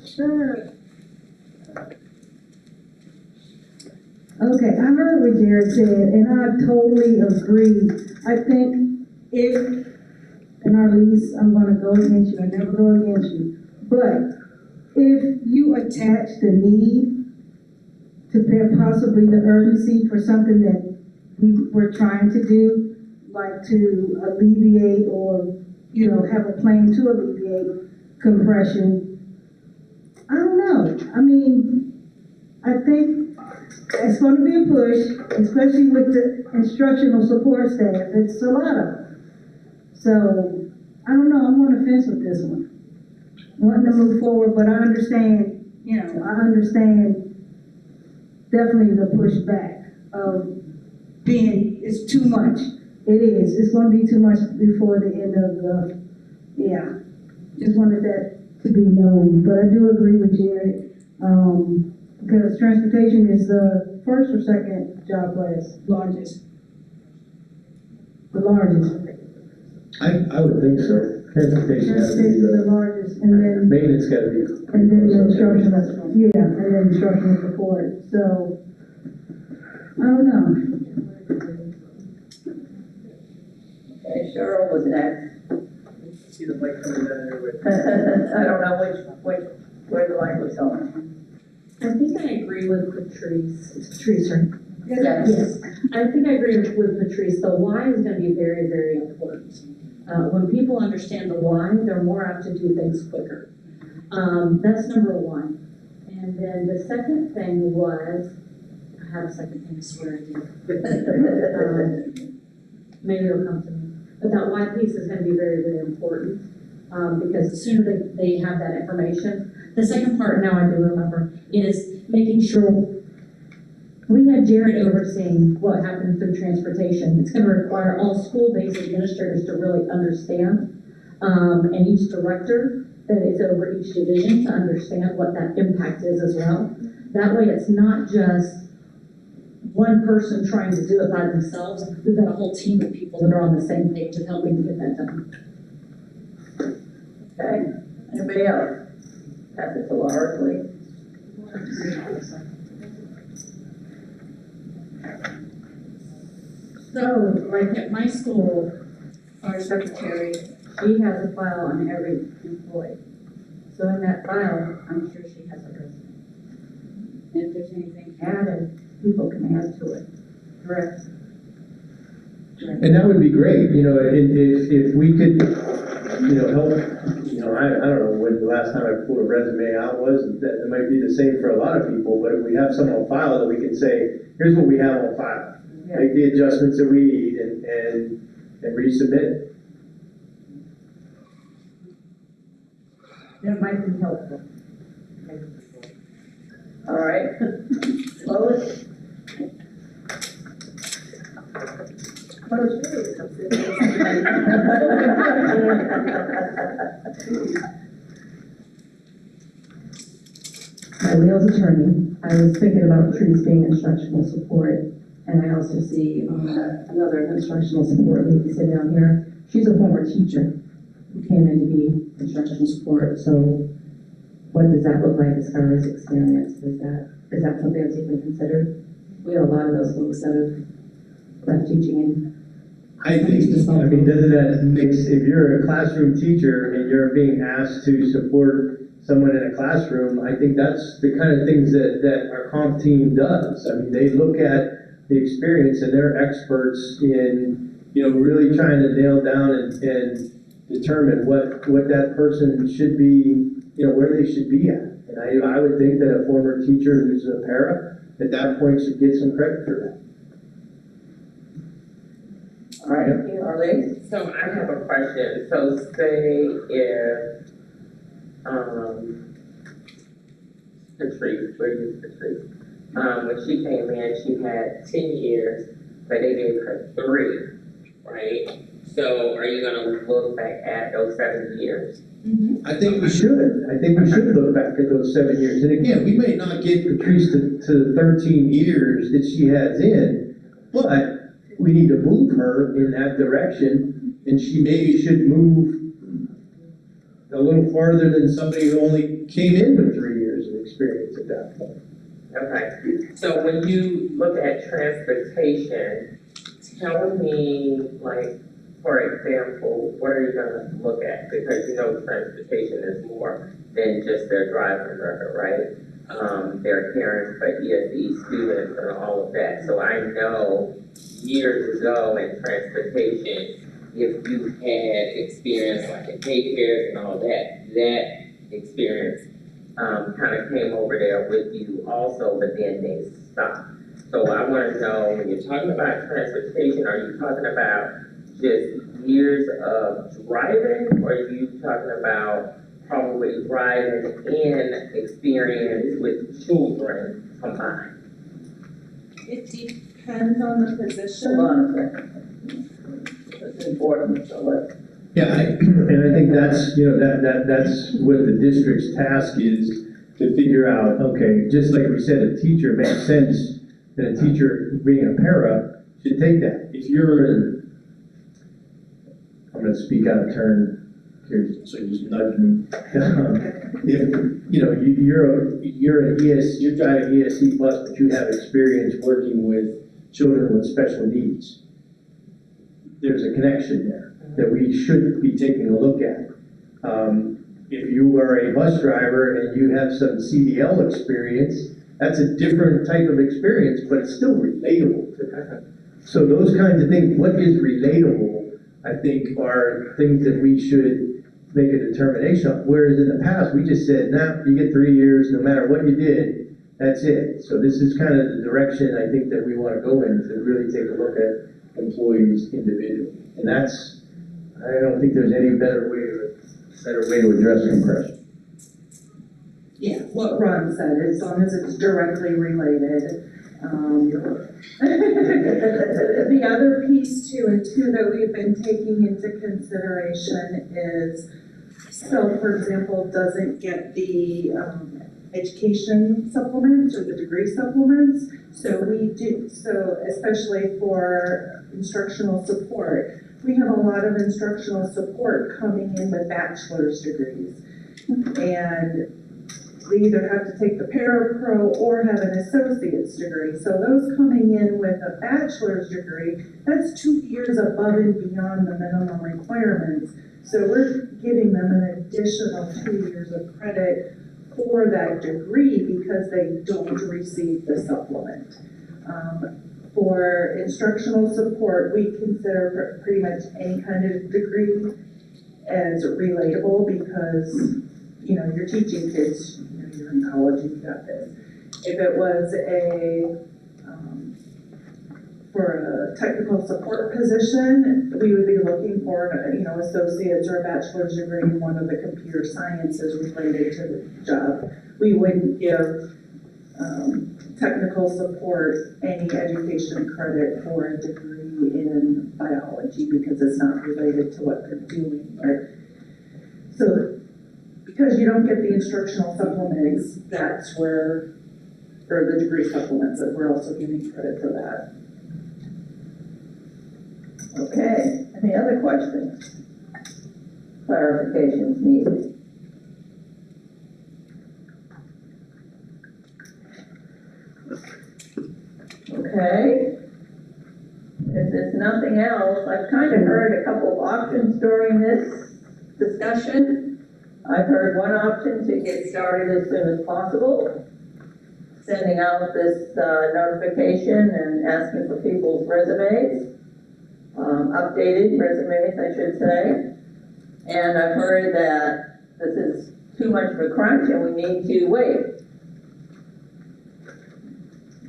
Sure. Okay, I heard what Jared said, and I totally agree. I think if, and Arlise, I'm gonna go against you, I never go against you, but if you attach the need possibly the urgency for something that we were trying to do, like to alleviate or, have a plan to alleviate compression. I don't know. I mean, I think it's gonna be a push, especially with the instructional support staff. It's a lot of them. So, I don't know, I'm on the fence with this one. Wanting to move forward, but I understand, definitely the pushback of it's too much. It is, it's gonna be too much before the end of just wanted that to be known, but I do agree with Jared, because transportation is the first or second job class? Largest. The largest. I would think so. Transportation has to be Transportation is the largest, and then, maintenance gotta be. and then the instructional, and then instructional support, so, I don't know. Okay, Cheryl was next. See the light coming down there with. I don't know where the light was going. I think I agree with Patrice. It's Patrice, right? Yes. I think I agree with Patrice. The why is gonna be very, very important. When people understand the why, they're more apt to do things quicker. That's number one. And then the second thing was, I have a second thing, I swear I did. Maybe it'll come to me. But that why piece is gonna be very, very important, because the sooner they have that information. The second part, now I do remember, is making sure we had Jared overseeing what happened through transportation. It's gonna require all school-based administrators to really understand, and each director that is over each division to understand what that impact is as well. That way it's not just one person trying to do it by themselves. We've got a whole team of people that are on the same page of helping to get that done. Okay, anybody else? Pass it to Laura, please. So, like at my school, our secretary, she has a file on every employee. So in that file, I'm sure she has a resume. And if there's anything added, people can add to it. Correct? And that would be great, if we could, help, I don't know when the last time I pulled a resume out was, that it might be the same for a lot of people, but if we have some on file that we can say, here's what we have on file. Make the adjustments that we need and resubmit it. That might be helpful. All right. Lois? My wheels are turning. I was thinking about trees being instructional support, and I also see another instructional support lady sitting down here. She's a former teacher who came in to be instructional support, so what does that look like as far as experience? Is that something that's even considered? We have a lot of those folks that have left teaching in. Doesn't that mix, if you're a classroom teacher and you're being asked to support someone in a classroom, I think that's the kind of things that our comp team does. I mean, they look at the experience and they're experts in, really trying to nail down and determine what that person should be, where they should be at. And I would think that a former teacher who's a para, at that point should get some credit for that. All right, Arlene? So I have a question. So say if, Patrice, where is Patrice? When she came in, she had 10 years, but they gave her 3, right? So are you gonna look back at those 7 years? I think we should. I think we should look back at those 7 years. And again, we may not get Patrice to 13 years that she has in, but we need to move her in that direction, and she maybe should move a little farther than somebody who only came in with 3 years of experience at that point. Okay, so when you look at transportation, tell me, like, for example, what are you gonna look at? Because transportation is more than just their driving record, right? they're caring for ESE students and all of that. So I know years ago in transportation, if you had experience like in daycares and all that, that experience kind of came over there with you also, but then they stopped. So I want to know, when you're talking about transportation, are you talking about just years of driving, or are you talking about probably driving and experience with children combined? It depends on the position. Hold on a second. It's important, so let's. Yeah, and I think that's, that's what the district's task is, to figure out, okay, just like we said, a teacher makes sense, that a teacher being a para should take that. If you're, I'm gonna speak out of turn here, so you just nudge me. If, you're an you're driving ESC bus, but you have experience working with children with special needs, there's a connection there that we should be taking a look at. If you are a bus driver and you have some CDL experience, that's a different type of experience, but it's still relatable to that. So those kinds of things, what is relatable, I think, are things that we should make a determination on. Whereas in the past, we just said, nah, you get 3 years, no matter what you did, that's it. So this is kind of the direction I think that we want to go in, to really take a look at employees individually. And that's, I don't think there's any better way to address compression. Yeah, what Ron said, as long as it's directly related. The other piece to it too that we've been taking into consideration is, so for example, doesn't get the education supplements or the degree supplements. So we do, so especially for instructional support, we have a lot of instructional support coming in with bachelor's degrees. And we either have to take the parapro or have an associate's degree. So those coming in with a bachelor's degree, that's 2 years above and beyond the minimum requirements. So we're giving them an additional 2 years of credit for that degree because they don't receive the supplement. For instructional support, we consider pretty much any kind of degree as relatable because, you're teaching kids, you're in college, you've got this. If it was for a technical support position, we would be looking for, associates or a bachelor's degree in one of the computer sciences related to the job. We wouldn't give technical support any education credit for a degree in biology because it's not related to what they're doing. But so because you don't get the instructional supplements, that's where, or the degree supplements, that we're also giving credit for that. Okay, any other questions? Clarifications needed? Okay. If there's nothing else, I've kind of heard a couple of options during this discussion. I've heard one option to get started as soon as possible, sending out this notification and asking for people's resumes, updated resumes, I should say. And I've heard that this is too much of a crunch and we need to wait.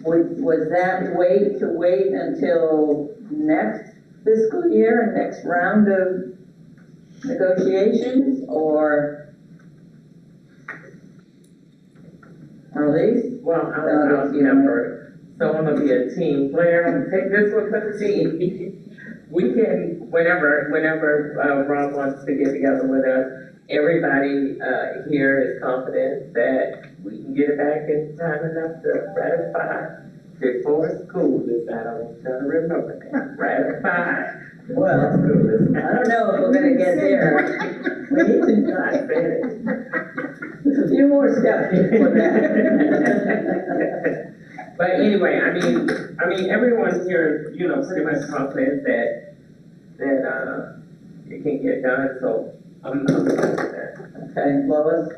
Was that wait until next fiscal year and next round of negotiations, or Arlene? Well, I'll number, so I'm gonna be a team player, I'm gonna take this one for the team. We can, whenever Rob wants to get together with us, everybody here is confident that we can get it back in time enough to ratify before school is out. I want y'all to remember that, ratify. Well, I don't know if we're gonna get there. We need to, I said it. there's a few more steps before that. But anyway, I mean, everyone here, pretty much confident that it can get done, so I'm good with that. Okay, Lois?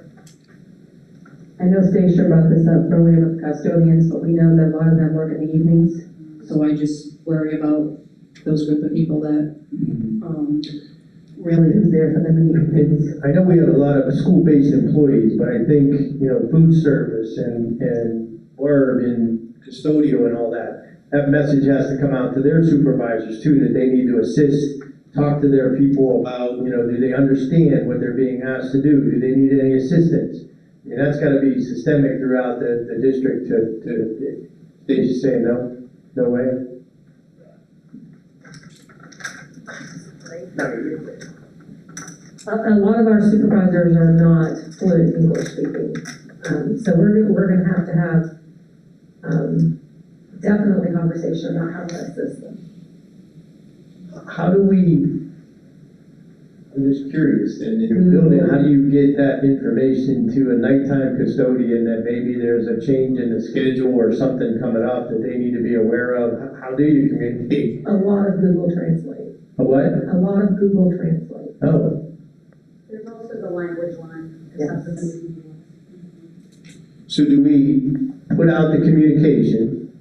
I know Stacia brought this up earlier with custodians, but we know that a lot of them work in the evenings. So I just worry about those group of people that, really who's there for them in the evenings. I know we have a lot of school-based employees, but I think, food service and blurb and custodial and all that message has to come out to their supervisors too, that they need to assist, talk to their people about, do they understand what they're being asked to do? Do they need any assistance? And that's gotta be systemic throughout the district they just say no way. A lot of our supervisors are not fluent English speaking. So we're gonna have to have, definitely conversation about how to assist them. How do I'm just curious, in your building, how do you get that information to a nighttime custodian that maybe there's a change in the schedule or something coming up that they need to be aware of? How do you communicate? A lot of Google Translate. A what? A lot of Google Translate. Oh, There's also the language line. Yes. so do we put out the communication,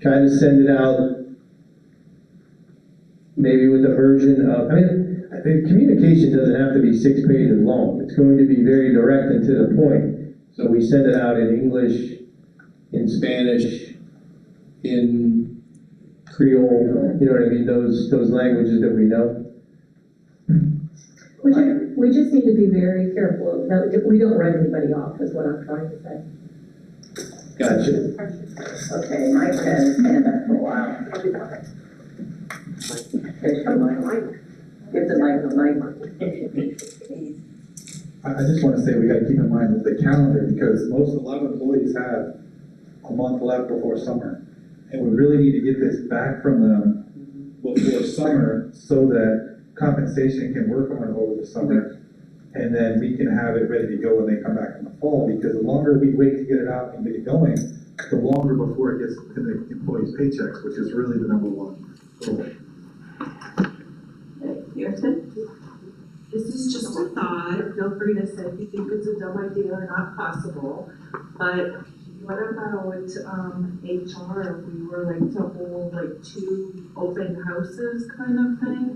try to send it out maybe with a version of, the communication doesn't have to be 6 pages long. It's going to be very direct and to the point. So we send it out in English, in Spanish, in Creole, you know what I mean? Those languages that we know. We just need to be very careful that we don't write anybody off, is what I'm trying to say. Gotcha. Okay, Mike had his hand up for a while. Give the mic the mic. I just want to say we got to keep in mind the calendar, because a lot of employees have a month left before summer. And we really need to get this back from them before summer so that compensation can work on it over the summer. And then we can have it ready to go when they come back in the fall, because the longer we wait to get it out and get it going, the longer before it gets in the employees' paychecks, which is really the number one goal. Kirsten? This is just a thought, feel free to say if you think it's a dumb idea or not possible, but what about, HR, if we were like to hold like 2 open houses kind of thing?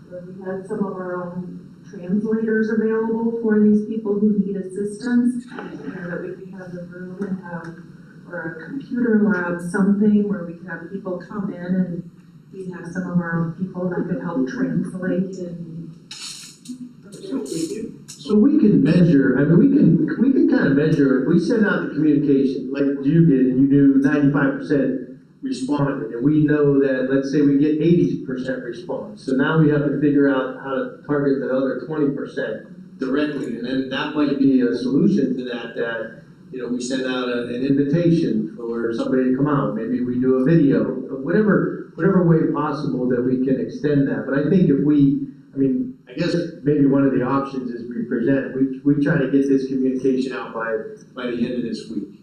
Where we had some of our own translators available for these people who need assistance, that we could have the room and have, or a computer lab, something where we could have people come in and we'd have some of our own people that could help translate and. So we can measure, we can kind of measure, if we send out the communication, like you did, and you do 95% responded, and we know that, let's say we get 80% response. So now we have to figure out how to target the other 20% directly, and then that might be a solution to that, we send out an invitation for somebody to come out, maybe we do a video, whatever way possible that we can extend that. But I think if I guess maybe one of the options is we try to get this communication out by the end of this week.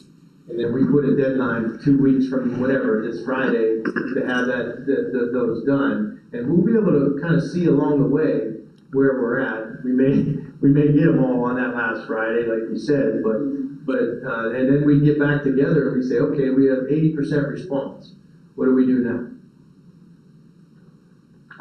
And then we put a deadline 2 weeks from whatever, this Friday, to have those done. And we'll be able to kind of see along the way where we're at. We may get them all on that last Friday, like you said, but and then we get back together and we say, okay, we have 80% response. What do we do now?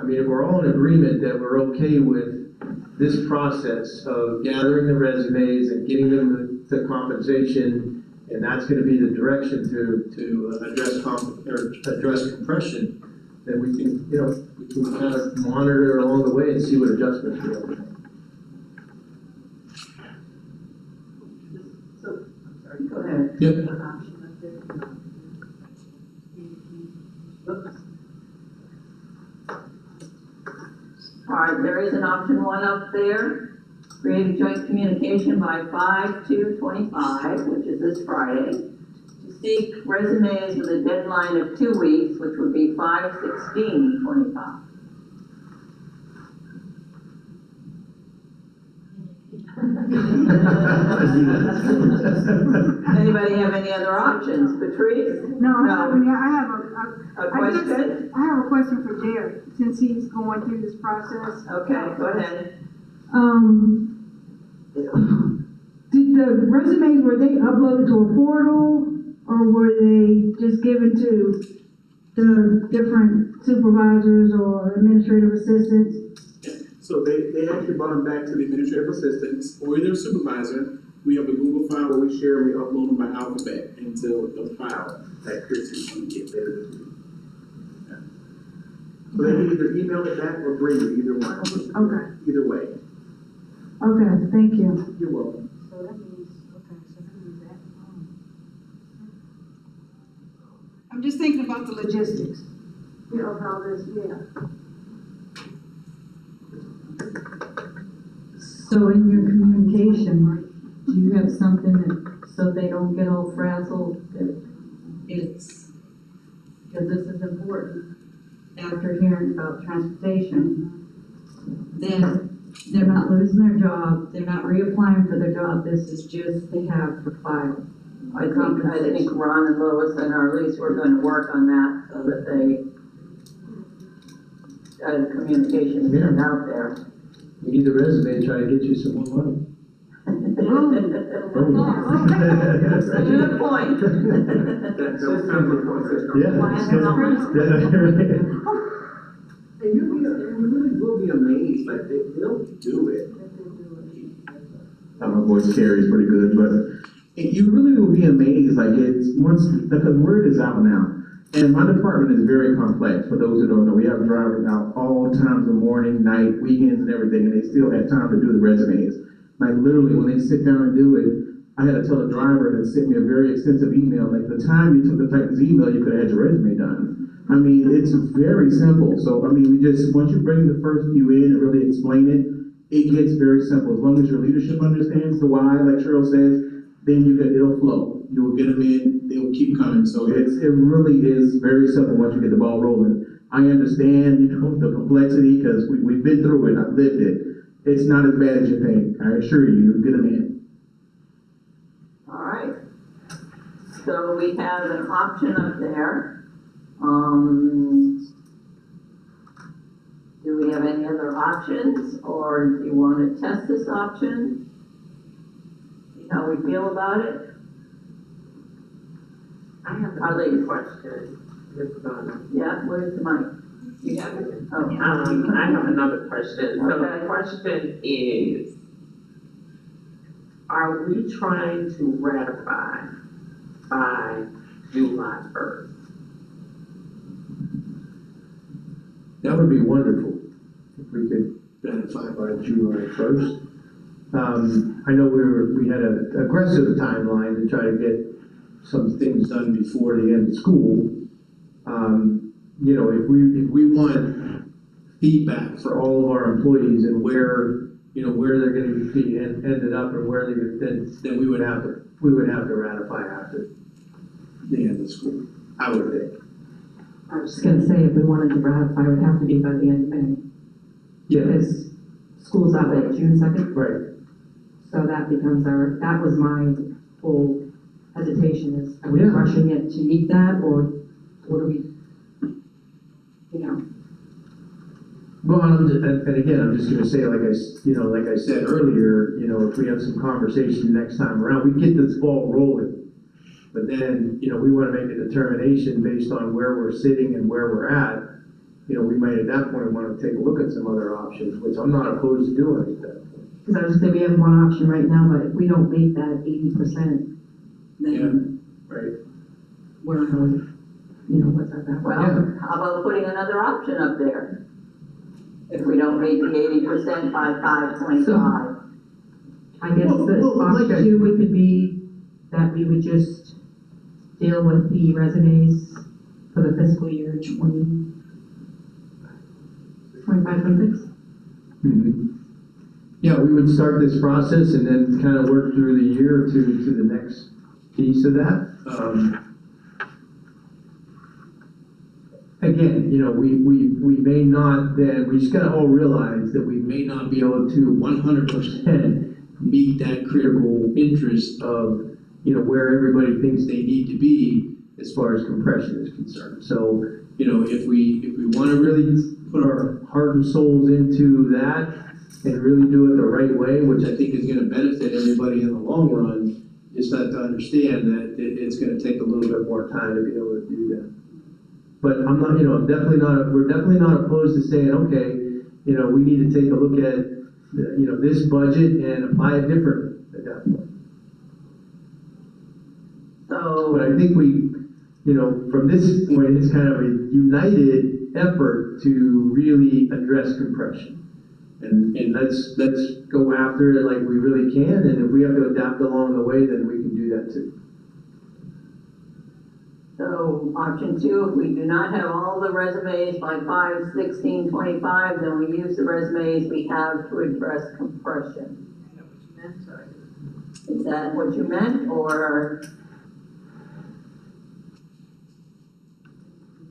If we're all in agreement that we're okay with this process of gathering the resumes and getting them the compensation, and that's gonna be the direction to address compression, then we can kind of monitor along the way and see what adjustments we have to make. Go ahead. Yep. All right, there is an option 1 up there. Create a joint communication by 5/2/25, which is this Friday, to seek resumes with a deadline of 2 weeks, which would be 5/16/25. Anybody have any other options? Patrice? No, I have a question? I have a question for Derek, since he's going through this process. Okay, go ahead. Did the resumes, were they uploaded to a portal, or were they just given to the different supervisors or administrative assistants? So they actually brought them back to the administrative assistants or their supervisor. We have a Google file where we share and we upload them by alphabet into the file that Chris is going to get later this week. Yeah. So they can either email it back or bring it, either one. Okay. Either way. Okay, thank you. You're welcome. So that means, that. I'm just thinking about the logistics, of how this, So in your communication, do you have something that, so they don't get all frazzled, that it's, because this is important, after hearing about transportation, then they're not losing their job, they're not reapplying for their job, this is just they have for file. I think Ron and Lois and Arlise were gonna work on that so that they got communication sent out there. You need a resume, try to get you some more money. Good point. And you really will be amazed, like they'll do it. My voice carries pretty good, but you really will be amazed, like it's, once, because word is out now. And my department is very complex, for those who don't know, we have drivers out all times of morning, night, weekends and everything, and they still had time to do the resumes. Like literally, when they sit down and do it, I had to tell the driver that sent me a very extensive email, like the time you took to type this email, you could have had your resume done. I mean, it's very simple. So, I mean, once you bring the first few in and really explain it, it gets very simple. As long as your leadership understands the why, like Cheryl says, then it'll flow. You'll get them in, they'll keep coming. So it really is very simple once you get the ball rolling. I understand, the complexity, because we've been through it, I've lived it. It's not as bad as you think. I assure you, you'll get them in. All right. So we have an option up there. Do we have any other options, or do you want to test this option? See how we feel about it? I have a question, Ms. Donna. Yeah, where's the mic? You have it? Oh. I have another question. So Okay. the question is, are we trying to ratify by July 1st? That would be wonderful if we could ratify by July 1st. I know we had an aggressive timeline to try to get some things done before the end of school. If we want feedback for all of our employees and where they're going to be ended up and where then we would have to ratify after the end of school, I would think. I was just gonna say, if we wanted to ratify, it would have to be by the end of May. Yeah. Because school's out at June 2nd. Right. So that becomes that was my whole hesitation is, are we Yeah. rushing it to meet that, or what do we, Well, and again, I'm just gonna say, like I said earlier, if we have some conversation next time around, we get this ball rolling. But then, we wanna make a determination based on where we're sitting and where we're at. We might at that point wanna take a look at some other options, which I'm not opposed to doing at that point. because I was just saying, we have one option right now, but if we don't make that 80%, then Right. we're not going, what's our back? Well, how about putting another option up there? If we don't meet the 80% by 5/25. I guess Well, the like option two, it could be that we would just deal with the resumes for the fiscal year 25-26. Mhm. Yeah, we would start this process and then kind of work through the year to the next piece of that. Again, we may not then, we just gotta all realize that we may not be able to 100% meet that critical interest of, where everybody thinks they need to be as far as compression is concerned. So, if we wanna really put our heart and souls into that, and really do it the right way, which I think is gonna benefit everybody in the long run, just have to understand that it's gonna take a little bit more time to be able to do that. But I'm not, we're definitely not opposed to saying, okay, we need to take a look at, this budget and apply it differently at that point. So. But I think from this point, it's kind of a united effort to really address compression. And let's go after it like we really can, and if we have to adapt along the way, then we can do that too. So option 2, if we do not have all the resumes by 5/16/25, then we use the resumes we have to address compression. Is that what you meant, or?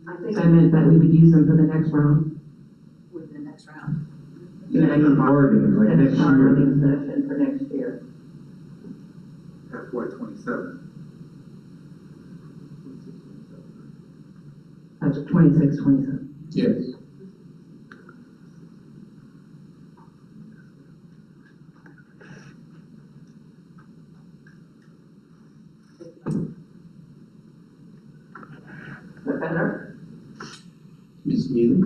I think I meant that we would use them for the next round. With the next round. Yeah, and bargaining, like And a next year. bargaining session for next year. FY 27. That's 26, 27. Yes. Is that better? Ms. Neely?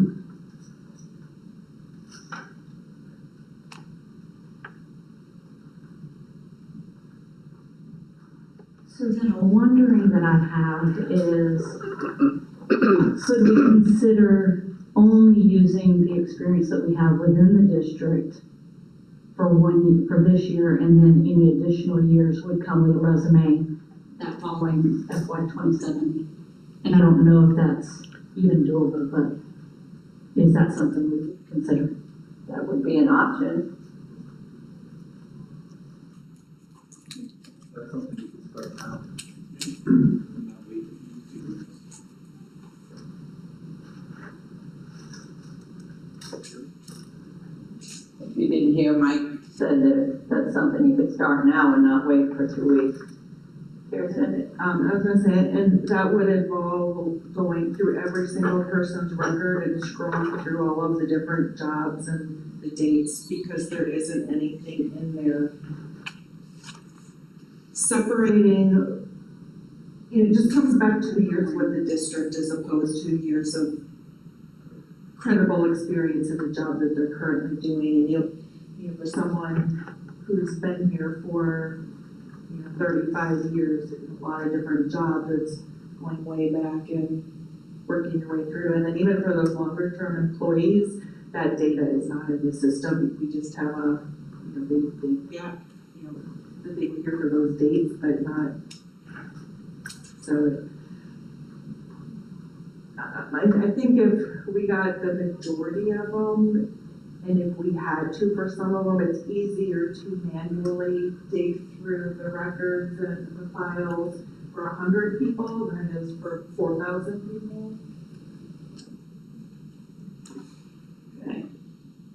So then a wondering that I have is, could we consider only using the experience that we have within the district for for this year, and then any additional years would come with a resume that following FY 27? And I don't know if that's even doable, but is that something we could consider? That would be an option. That's something you can start now. If you didn't hear, Mike said that that's something you could start now and not wait for 2 weeks. Kirsten? I was gonna say, and that would involve going through every single person's record and scrolling through all of the different jobs and the dates, because there isn't anything in there separating, it just comes back to the years with the district as opposed to years of credible experience in the job that they're currently doing. And for someone who's been here for 35 years in a lot of different jobs, it's going way back and working your way through. And then even for those longer term employees, that data is not in the system. We just have that they were here for those dates, but not, so I think if we got the majority of them, and if we had to for some of them, it's easier to manually dig through the records and the files for 100 people than it is for 4,000 people. Okay.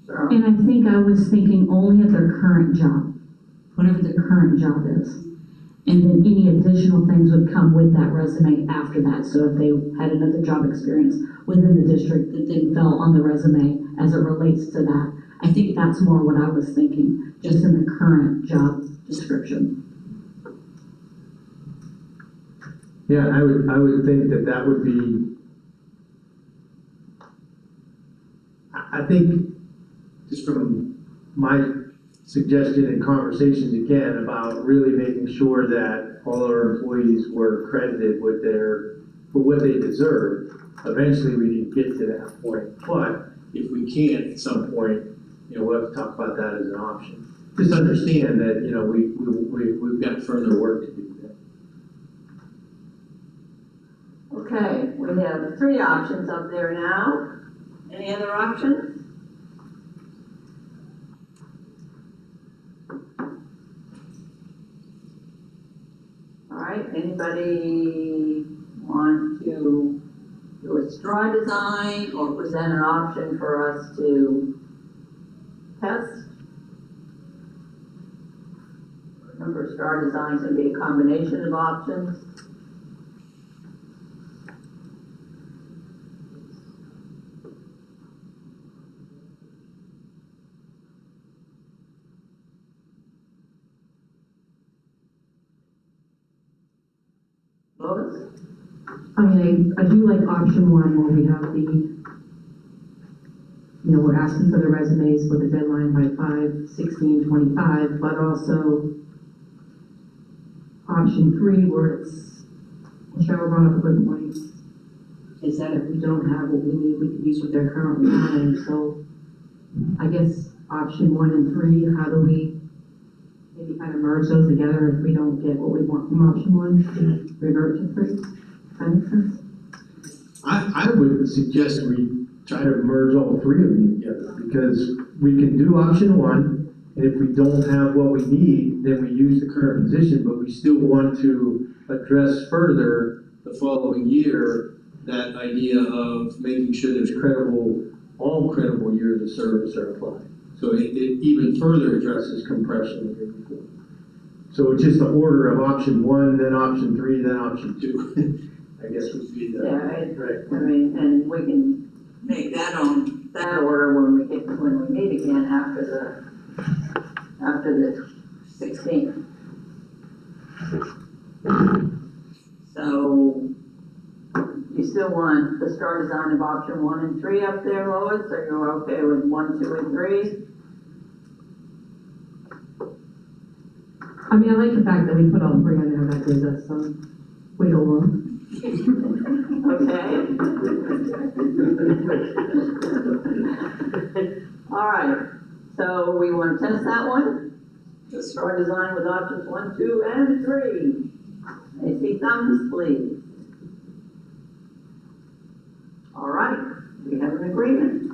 So, And I think I was thinking only at their current job, whatever their current job is. And then any additional things would come with that resume after that. So if they had another job experience within the district that then fell on the resume as it relates to that, I think that's more what I was thinking, just in the current job description. Yeah, I would think that would be, I think, just from my suggestion and conversations again about really making sure that all our employees were credited with for what they deserve. Eventually, we need to get to that point, but if we can't at some point, we'll have to talk about that as an option. Just understand that, we've got further work to do there. okay, we have 3 options up there now. Any other options? All right, anybody want to do a straw design or present an option for us to test? Remember, straw designs can be a combination of options. Lois? I mean, I do like option one where we have we're asking for the resumes with a deadline by 5/16/25, but also option three where it's, Cheryl brought up a good point, is that if we don't have what we need, we can use what they're currently having. So I guess option one and three, how do we maybe kind of merge those together if we don't get what we want from option one, to revert to three? Does that make sense? I would suggest we try to merge all three of them together, because we can do option one, and if we don't have what we need, then we use the current position, but we still want to address further the following year, that idea of making sure there's all credible years of service are applied. So it even further addresses compression. So it's just the order of option one, then option three, then option two, I guess would be the. Yeah, right. I mean, and we can make that on that order when we meet again after the 16th. So, you still want the star design of option one and three up there, Lois, or you're okay with 1, 2, and 3? I mean, I like the fact that we put all three on there, that gives us some wiggle room. Okay. All right, so we want to test that one? The star design with options 1, 2, and 3. May I see thumbs, please? All right, we have an agreement.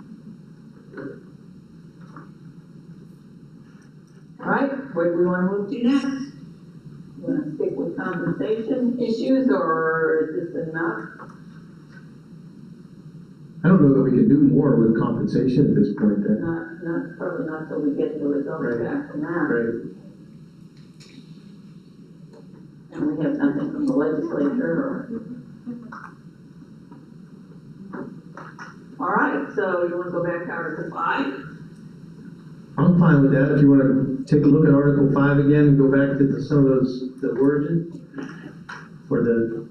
All right, where do we want to move to next? You want to stick with compensation issues, or is this enough? I don't know that we can do more with compensation at this point then. Probably not till we get the results Right. back from that. Right. And we have nothing from the legislature or. All right, so you want to go back to Article 5? I'm fine with that. If you want to take a look at Article 5 again and go back to some of the origin, or the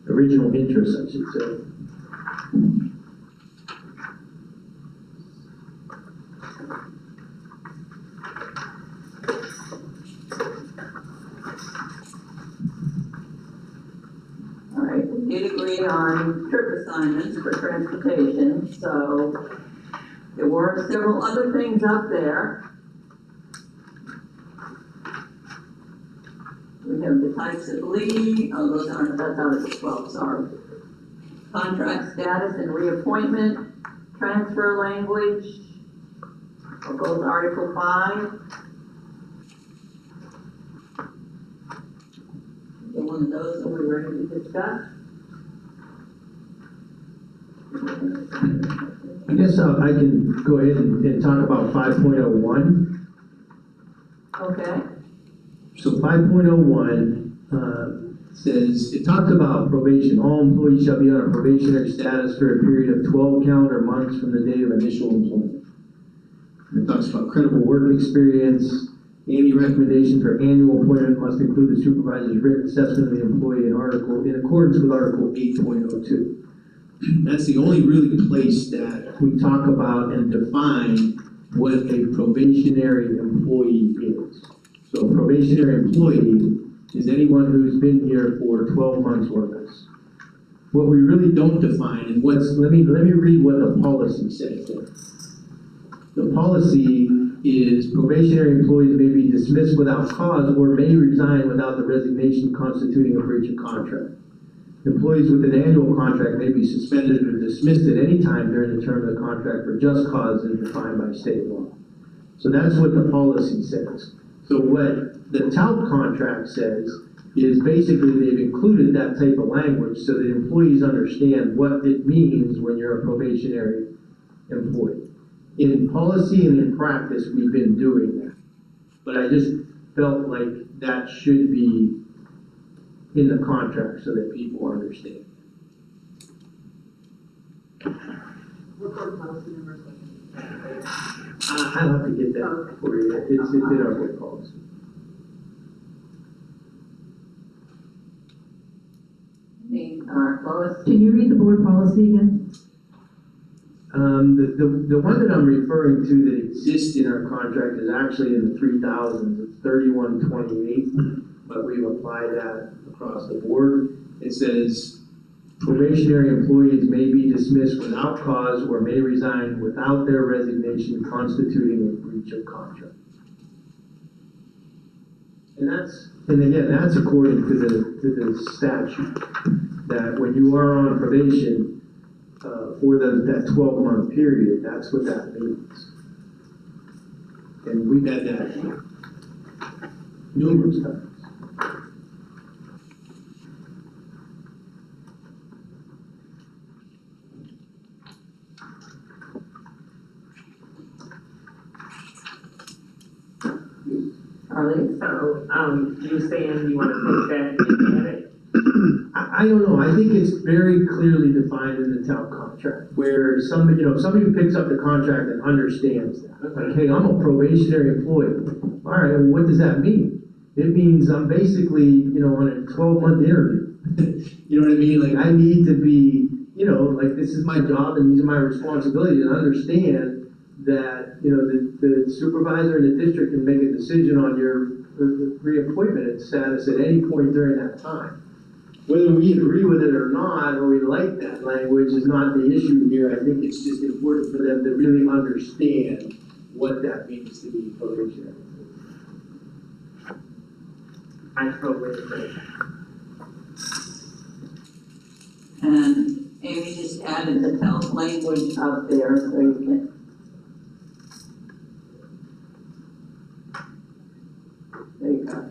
original interest, I should say. All right, we did agree on trip assignments for transportation, so there were several other things up there. We have the types of leave, that's Article 12, sorry. Contract status and reappointment, transfer language, for both Article 5. Either one of those that we're ready to discuss. I guess I can go ahead and talk about 5.01. Okay. So 5.01 says, it talks about probation. All employees shall be on a probationary status for a period of 12 calendar months from the date of initial employment. And it talks about credible work experience. Any recommendation for annual appointment must include the supervisor's written assessment of the employee in accordance with Article 8.02. That's the only really place that we talk about and define what a probationary employee is. So a probationary employee is anyone who's been here for 12 months or less. What we really don't define, and let me read what the policy says there. The policy is probationary employees may be dismissed without cause or may resign without the resignation constituting a breach of contract. Employees with an annual contract may be suspended or dismissed at any time during the term of the contract for just cause as defined by state law. So that's what the policy says. So what the TALC contract says is basically they've included that type of language so that employees understand what it means when you're a probationary employee. In policy and in practice, we've been doing that. But I just felt like that should be in the contract so that people understand. What policy number is I'll have to get that for you. It's in our board policy. Lois? Can you read the board policy again? The one that I'm referring to that exists in our contract is actually in the 3000s, it's 3128, but we've applied that across the board. It says probationary employees may be dismissed without cause or may resign without their resignation constituting a breach of contract. And again, that's according to the statute, that when you are on probation, for that 12-month period, that's what that means. And we've had that numerous times. Charlie? So, you saying you wanna put that in edit? I don't know, I think it's very clearly defined in the town contract, where somebody who picks up the contract and understands that. Like, hey, I'm a probationary employee. All right, well, what does that mean? It means I'm basically, on a 12-month interview. You know what I mean? Like, I need to be, like, this is my job and these are my responsibilities, and understand that, the supervisor in the district can make a decision on your reappointment status at any point during that time. Whether we agree with it or not, or we like that language is not the issue here. I think it's just important for them to really understand what that means to be probationary. I totally agree. And Amy just added the health language up there so you can. There you go.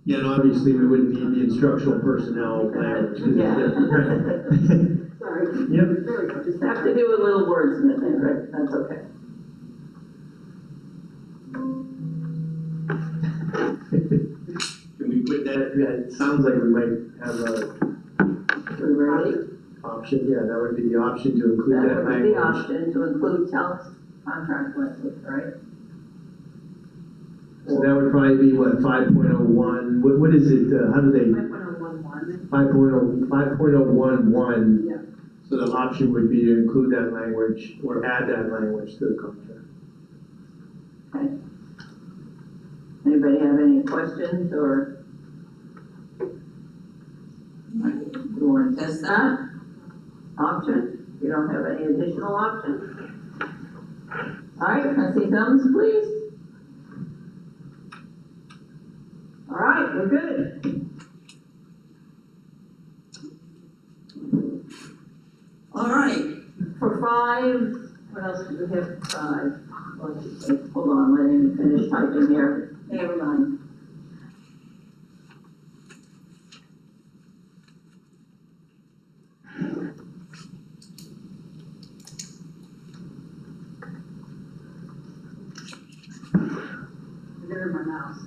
Yeah, and obviously we wouldn't need the instructional personnel language. 'Cause it's Yeah. different. Sorry. Yep. There we go. Just have to do a little wordsmithing, right? That's okay. Can we put that, yeah, it sounds like we might have a We ready? option, yeah, that would be the option to include that That would be the language. option to include contract language, right? So that would probably be what, 5.01, what is it, how do they? 5.011. 5.011. Yeah. So the option would be to include that language or add that language to the contract. Okay. Anybody have any questions or? You want to test that option? You don't have any additional options? All right, can I see thumbs, please? All right, we're good. All right, for 5, what else do we have for 5? Hold on, let me finish typing here. Never mind. There's my mouse.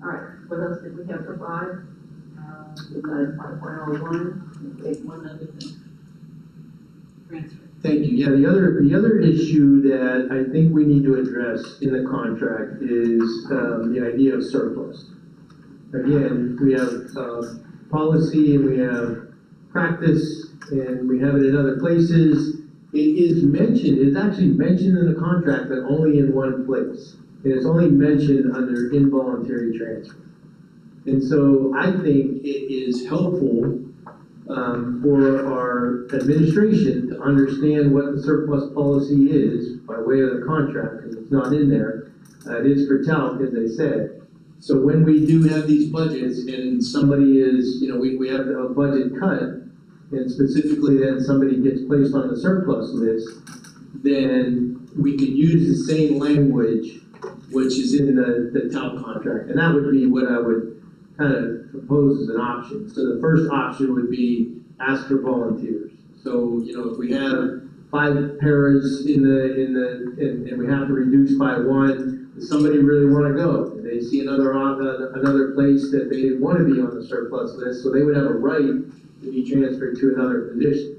All right, what else did we have for 5? We got 5.01, take one other thing. Transfer. Thank you. Yeah, the other issue that I think we need to address in the contract is the idea of surplus. Again, we have policy and we have practice and we have it in other places. It is mentioned, it's actually mentioned in the contract, but only in one place. And it's only mentioned under involuntary transfer. And so I think it is helpful for our administration to understand what the surplus policy is by way of the contract, because it's not in there. It is for talc, as I said. So when we do have these budgets and somebody is, we have a budget cut, and specifically then somebody gets placed on the surplus list, then we can use the same language which is in the talc contract. And that would be what I would kind of propose as an option. So the first option would be ask for volunteers. So, if we have 5 paras and we have to reduce by 1. Does somebody really want to go? Do they see another place that they didn't want to be on the surplus list, so they would have a right to be transferred to another position.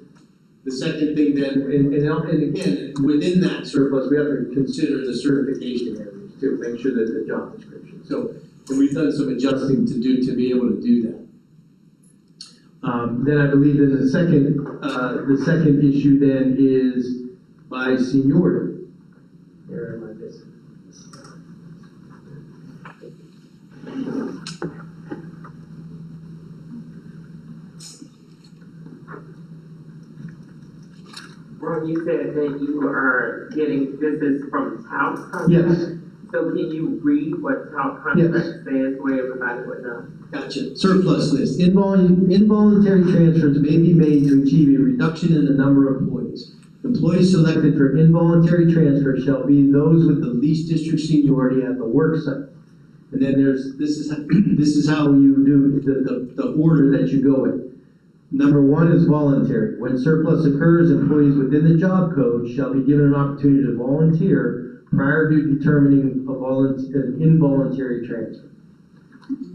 The second thing then, and again, within that surplus, we have to consider the certification areas too, make sure that the job description. So, and we've done some adjusting to be able to do that. Then I believe that the second issue then is by seniority. Where am I missing? Ron, you said that you are getting, this is from Talc contract? Yes. So can you read what Talc contract says, where everybody would know? Gotcha. Surplus list. Involuntary transfers may be made to achieve a reduction in the number of employees. Employees selected for involuntary transfer shall be those with the least district seniority at the work site. And then this is how you do the order that you go in. Number 1 is voluntary. When surplus occurs, employees within the job code shall be given an opportunity to volunteer prior to determining an involuntary transfer.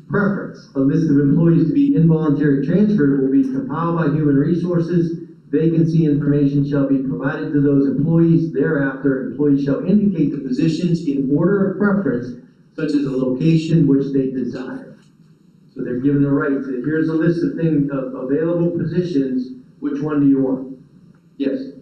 Preference. A list of employees to be involuntary transferred will be compiled by Human Resources. Vacancy information shall be provided to those employees. Thereafter, employees shall indicate the positions in order of preference, such as a location which they desire. So they're given the right to, here's a list of available positions, which one do you want? Yes.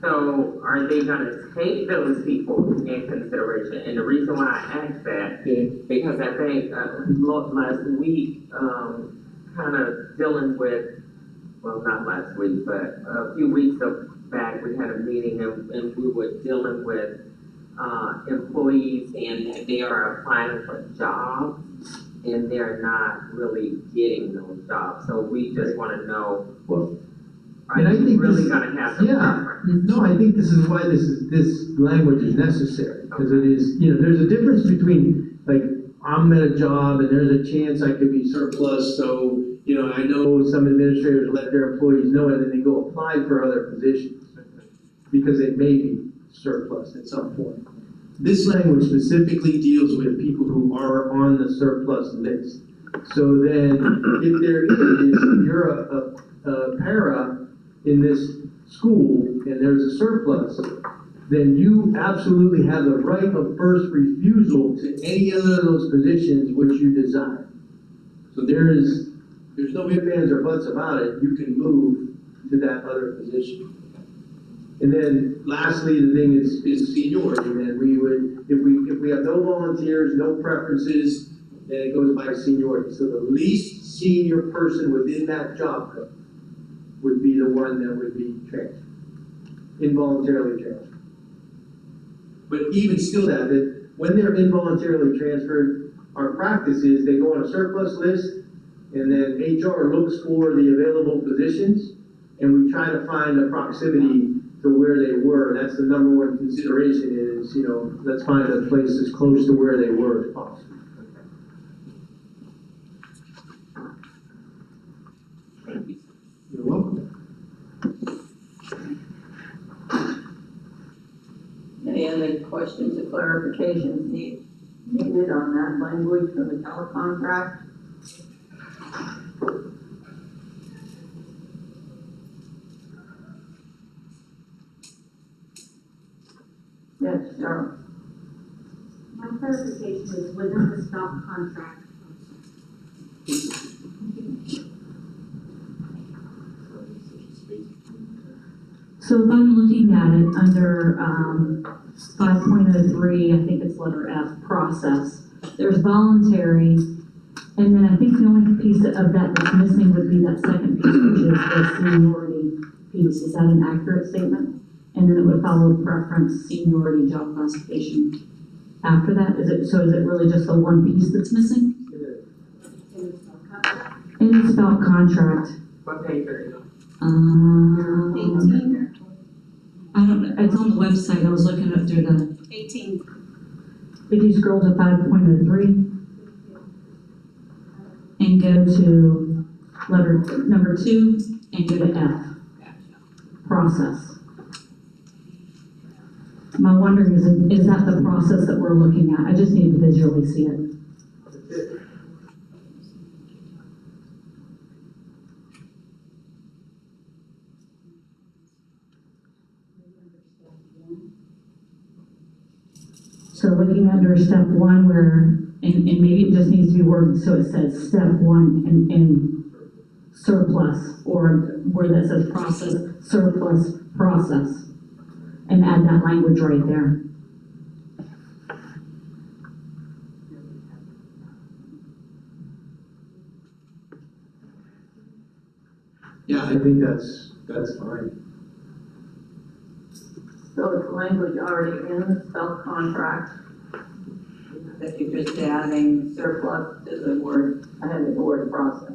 So are they gonna take those people in consideration? And the reason why I asked that, because I think last week, kind of dealing with, well, not last week, but a few weeks back, we had a meeting and we were dealing with employees and that they are applying for jobs and they're not really getting those jobs. So we just want to know, are you really going to have the preference? No, I think this is why this language is necessary, because it is, there's a difference between, like, I'm at a job and there's a chance I could be surplus, so, I know some administrators let their employees know and then they go apply for other positions because they may be surplus at some point. This language specifically deals with people who are on the surplus list. So then, if you're a para in this school and there's a surplus, then you absolutely have the right of first refusal to any other of those positions which you desire. So there's no ifs, ands, or buts about it. You can move to that other position. And then lastly, the thing is seniority. Then we would, if we have no volunteers, no preferences, then it goes by seniority. So the least senior person within that job code would be the one that would be transferred, involuntarily transferred. But even still that when they're involuntarily transferred, our practice is they go on a surplus list, and then HR looks for the available positions, and we try to find a proximity to where they were. That's the number one consideration is, let's find a place as close to where they were as possible. You're welcome. Any other questions or clarifications needed on that language from the telecontract? Yes, Cheryl. My clarification is within the SPALC contract. So if I'm looking at it under 5.03, I think it's letter F, process, there's voluntary, and then I think the only piece of that that's missing would be that second piece, which is the seniority piece. Is that an accurate statement? And then it would follow preference, seniority, job classification after that? Is it really just the one piece that's missing? In the SPALC contract. What page are you on? 18. I don't know, it's on the website, I was looking up through the. 18. If you scroll to 5.03 and go to letter number 2 and go to F. process. My wondering is that the process that we're looking at? I just need to visually see it. So looking under step one where, and maybe it just needs to be worded so it says step one in surplus, or where that says process, surplus, process, and add that language right there. Yeah, I think that's fine. So it's language already in the SPALC contract that you're just adding surplus to the word, ahead of the word process.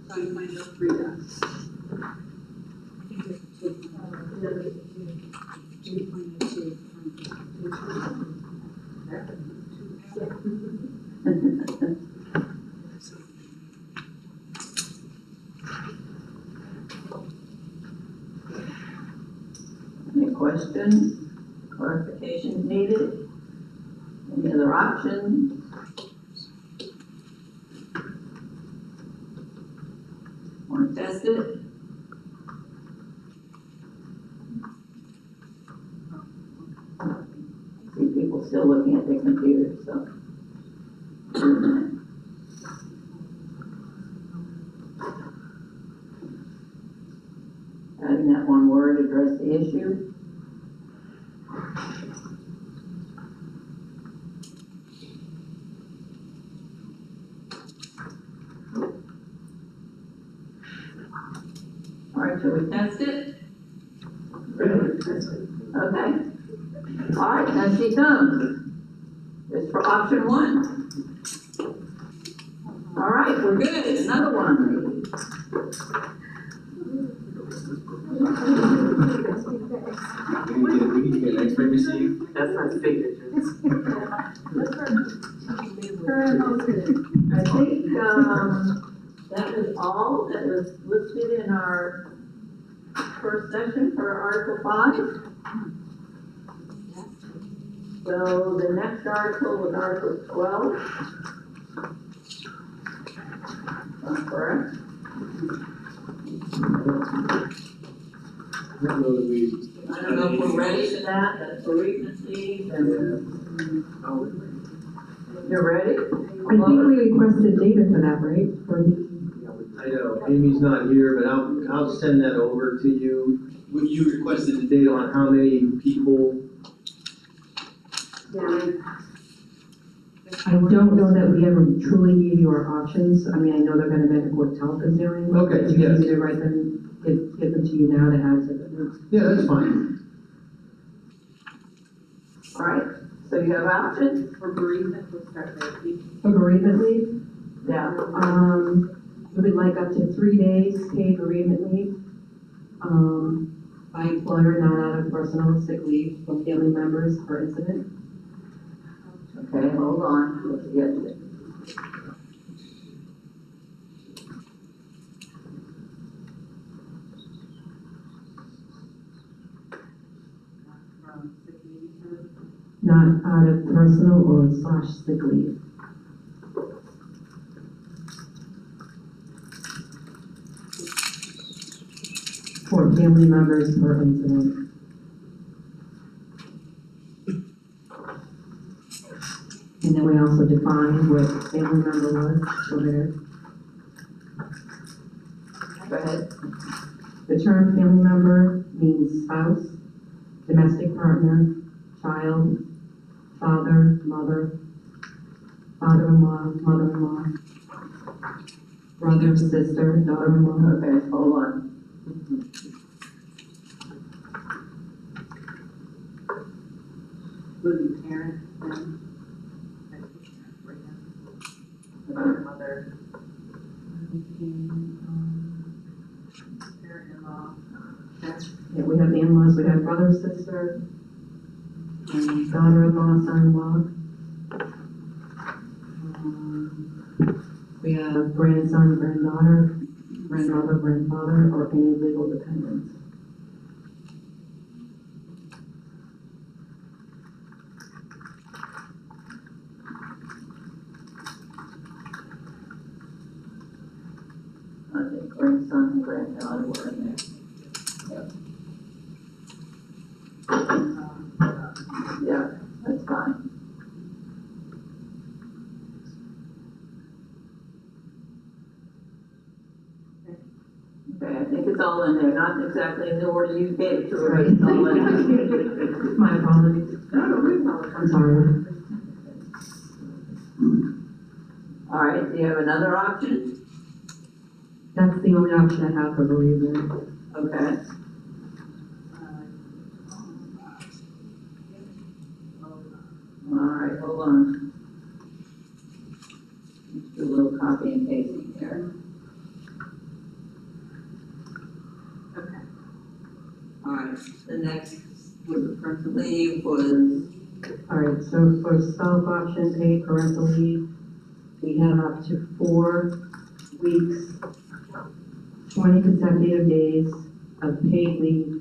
So you might just read that. Any questions, clarifications needed? Any other options? Want to test it? See people still looking at their computers, so. Adding that one word, address the issue. All right, shall we test it? Okay. All right, now she comes. It's for option one. All right, we're good. Another one. We need to get an X-ray machine. That's my signature. I think, that was all that was listed in our first session for Article 5. So the next article was Article 12. That's correct. I don't know that we. I don't know if we're ready for that, that's bereavement leave and. You're ready? I think we requested David for that, right? For the, I know, Amy's not here, but I'll send that over to you. You requested the data on how many people. I don't know that we ever truly gave you our options. I mean, I know they're gonna make what Talc is doing. Okay, You can yes. either write them, give them to you now to add to the. Yeah, that's fine. All right, so you have options? For bereavement, we'll start there. For bereavement leave, Yeah. we would like up to 3 days paid bereavement leave. By employer, not out of personal sick leave from family members per incident. Okay, hold on, let's get it. Not out of personal or / sick leave. For family members per incident. And then we also defined what family member was, so there. Go ahead. The term family member means spouse, domestic partner, child, father, mother, father-in-law, mother-in-law, brother, sister, daughter-in-law. Okay, hold on. Living parent, Mother. Parent-in-law. Yeah, we have the in-laws, we have brother, sister, daughter-in-law, son-in-law. We have grandson, granddaughter, grandmother, grandfather, or any legal dependents. I think grandson and granddaughter were in there. Yeah, that's fine. Okay, I think it's all in there, not exactly in the order you gave it to her, but it's all in there. My apologies. I'm sorry. All right, do you have another option? That's the only option I have for bereavement. Okay. All right, hold on. Let's do a little copy and pasting here. Okay. All right, the next with the parental leave was. All right, so for SPALC option, paid parental leave, we have up to 4 weeks, 20 consecutive days of paid leave.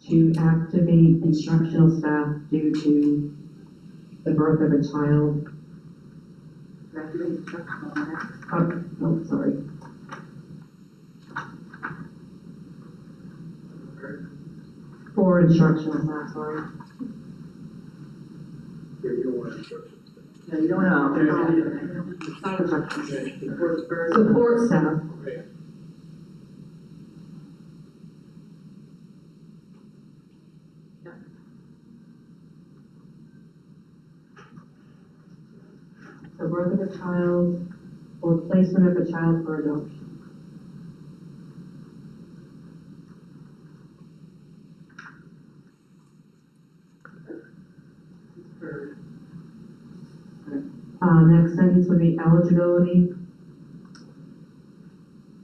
To activate instructional staff due to the birth of a child. Activate instructional staff? Oh, sorry. For instructional staff, sorry. You don't want instructions. No, you don't know. It's not instructional. Support staff. The birth of a child or placement of a child for adoption. Next sentence would be eligibility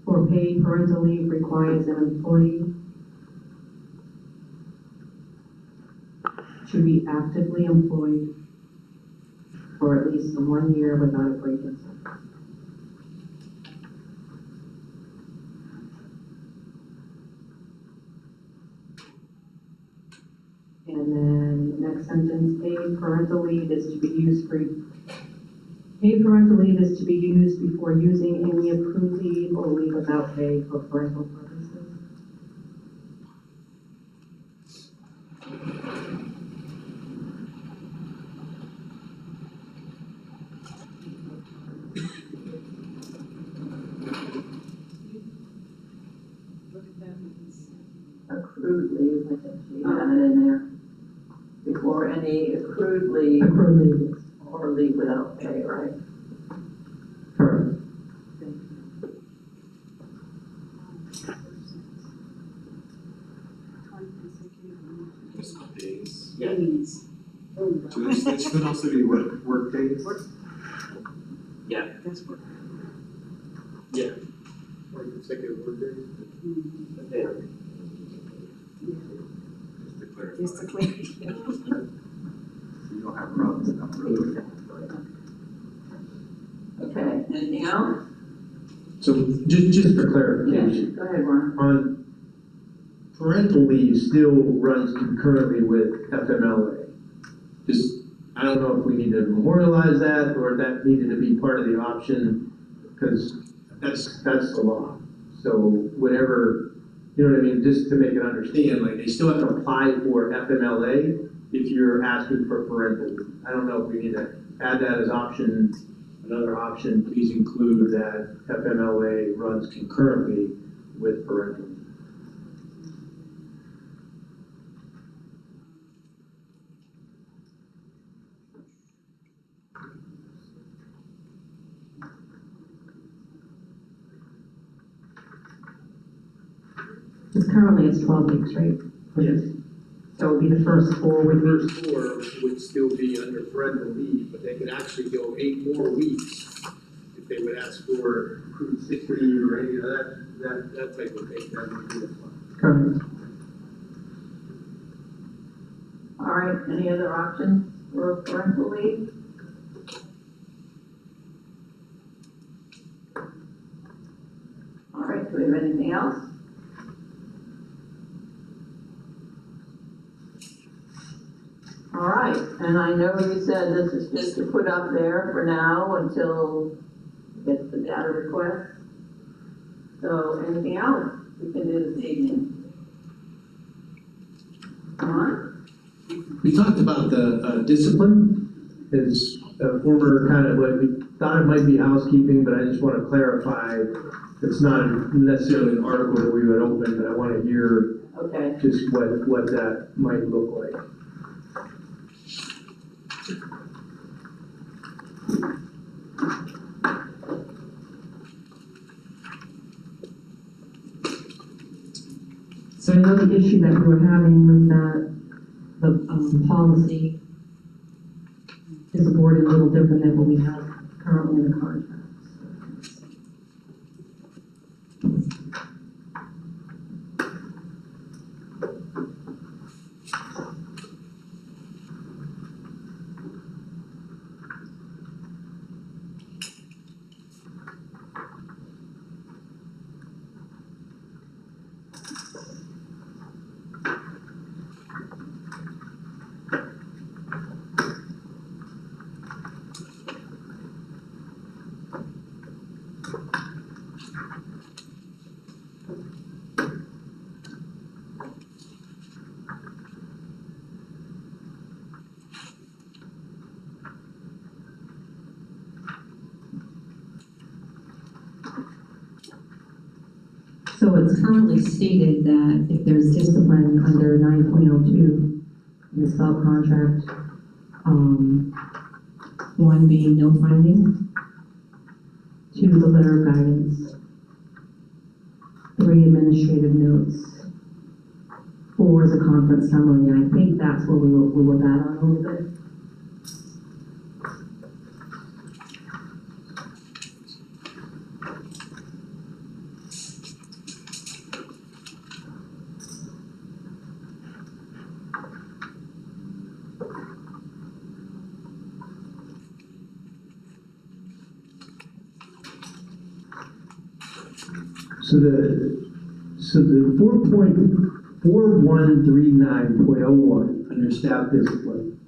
for paid parental leave requires an employee to be actively employed for at least 1 year without a break in service. And then next sentence, paid parental leave is to be used before using any approved leave or leave without pay for parental purposes. Accrued leave, I think she had it in there. Before any accrued leave. Accrued leave. Or leave without pay, right? Correct. Days. Yeah. So that should also be work days? Yeah, that's what. Yeah. Or consecutive work days? Yeah. Just to clarify. Just to clarify. So you don't have problems down the road. Okay, anything else? So just for clarification, Go ahead, Ron. on parental leave still runs concurrently with FMLA. Just, I don't know if we need to memorialize that or if that needed to be part of the option, because that's the law. So whatever, you know what I mean, just to make it understand, like they still have to apply for FMLA if you're asking for parental leave. I don't know if we need to add that as option. Another option, please include that FMLA runs concurrently with parental leave. Because currently it's 12 weeks, right? So it would be the first 4 would be, First 4 would still be under parental leave, but they could actually go 8 more weeks if they would ask for accrued sick leave or any of that type of thing, that would be applied. correct. All right, any other options for parental leave? All right, do we have anything else? All right, and I know you said this is just to put up there for now until we get the data request. So anything else we can do this evening? Come on. We talked about the discipline as a former kind of, what we thought it might be housekeeping, but I just want to clarify, it's not necessarily an article that we would open, but I want to hear Okay. just what that might look like. So I know the issue that we were having was that the policy is worded a little different than what we have currently in the contract. So it's currently stated that if there's discipline under 9.02 in the SPALC contract, 1 being no finding, 2 the letter of guidance, 3 administrative notes, 4 is a conference summary, and I think that's where we were bad on a little bit. So the 4.4139.01 under staff discipline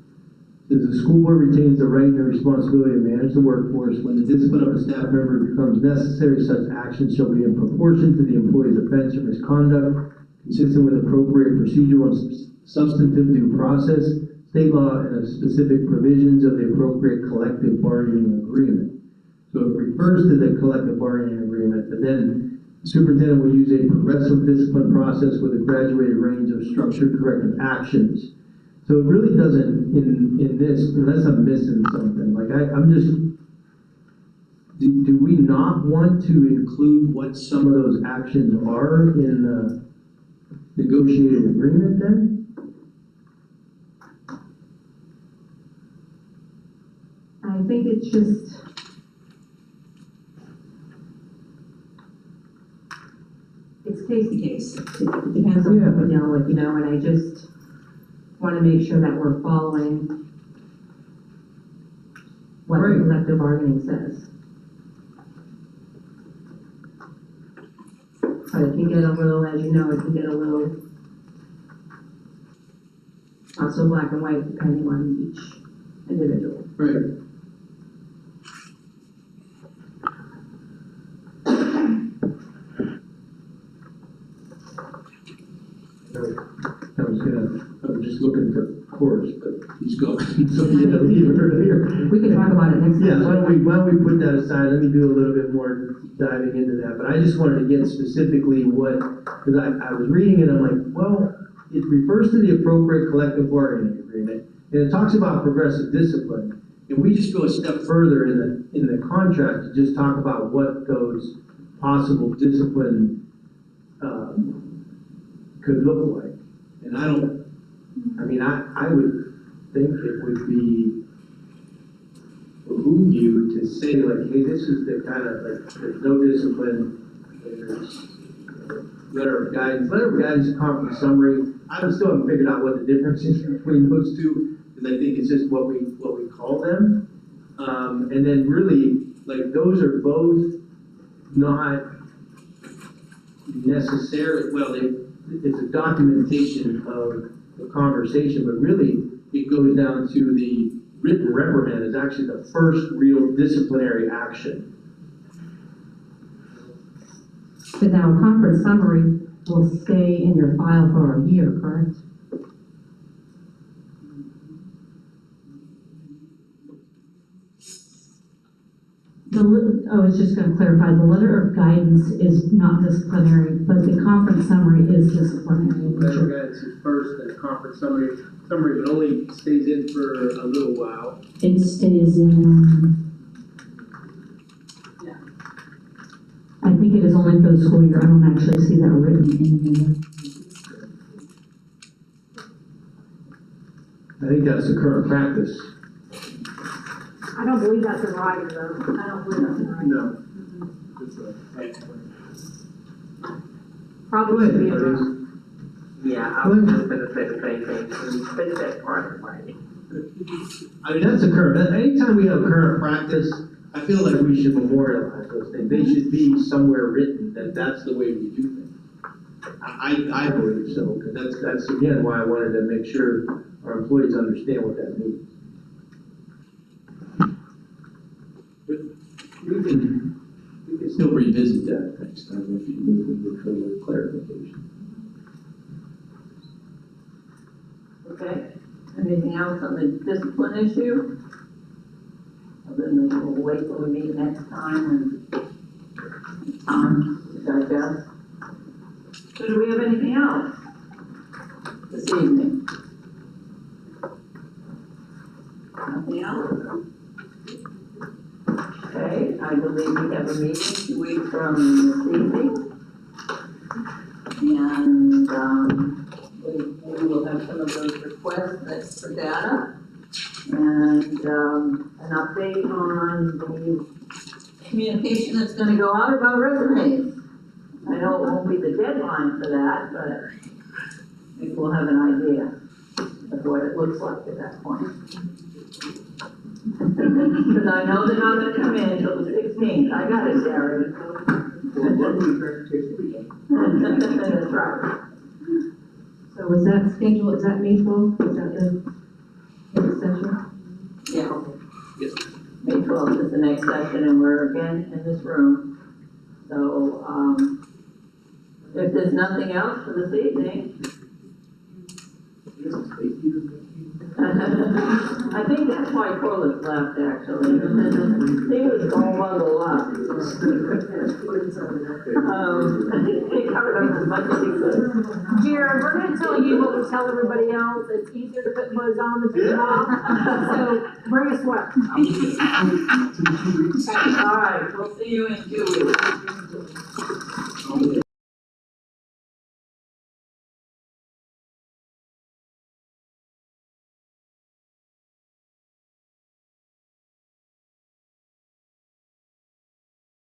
says the school board retains the right and the responsibility to manage the workforce. When the discipline of a staff member becomes necessary, such action shall be in proportion to the employee's offense or misconduct, consistent with appropriate procedural and substantive due process, state law, and the specific provisions of the appropriate collective bargaining agreement. So it refers to the collective bargaining agreement, but then the superintendent will use a progressive discipline process with a graduated range of structured corrective actions. So it really doesn't, in this, unless I'm missing something, like I'm just, do we not want to include what some of those actions are in the negotiated agreement then? I think it's just, it's case to case. It depends on what we're dealing with, and I just want to make sure that we're following what the collective bargaining says. But it can get a little, as you know, it can get a little not so black and white depending on each individual. Right. I was just looking for Horace, but he's gone, so we had to leave it earlier. We can talk about it next time. Yeah, why don't we put that aside, let me do a little bit more diving into that, but I just wanted to get specifically what, because I was reading it, I'm like, well, it refers to the appropriate collective bargaining agreement, and it talks about progressive discipline, and we just go a step further in the contract to just talk about what those possible discipline could look like. And I would think it would be behoove you to say like, hey, this is the kind of, like, there's no discipline, there's letter of guidance, conference summary. I still haven't figured out what the difference is between those two, because I think it's just what we call them. And then really, like, those are both not necessarily, well, it's a documentation of the conversation, but really it goes down to the written reprimand is actually the first real disciplinary action. But now a conference summary will stay in your file for a year, correct? I was just gonna clarify, the letter of guidance is not disciplinary, but the conference summary is disciplinary in Letter of nature. guidance is first, then conference summary, but only stays in for a little while. It stays in. I think it is only for the school year, I don't actually see that written in here. I think that's the current practice. I don't believe that's in writing though. I don't believe that's in writing. No. Probably should be in writing. Yeah, I was just gonna say the same thing, fix that part of writing. I mean, that's the current, anytime we have current practice, I feel like we should memorialize those things. They should be somewhere written that that's the way we do things. I believe so, because that's again why I wanted to make sure our employees understand what that means. We can still revisit that next time if you need further clarification. Okay, anything else on the discipline issue? Other than we'll wait till we meet next time and time to digest. So do we have anything else this evening? Nothing else? Okay, I believe we have a meeting 2 weeks from this evening. And, we will have some of those requests for data. And, an update on the communication that's gonna go out about resumes. I know it won't be the deadline for that, but maybe we'll have an idea of what it looks like at that point. Because I know they're not gonna come in until the 16th. I got it, Jared. That's right. So was that scheduled, is that May 12th? Is that the session? Yeah. Yes. May 12th is the next session, and we're again in this room. So, if there's nothing else for this evening, I think that's why Corliss left, actually. He was all bundled up. He covered up as much as he could. Jared, we're gonna tell you what we tell everybody else. It's easier to put clothes on than take them off. So bring us what? All right, we'll see you in 2 weeks.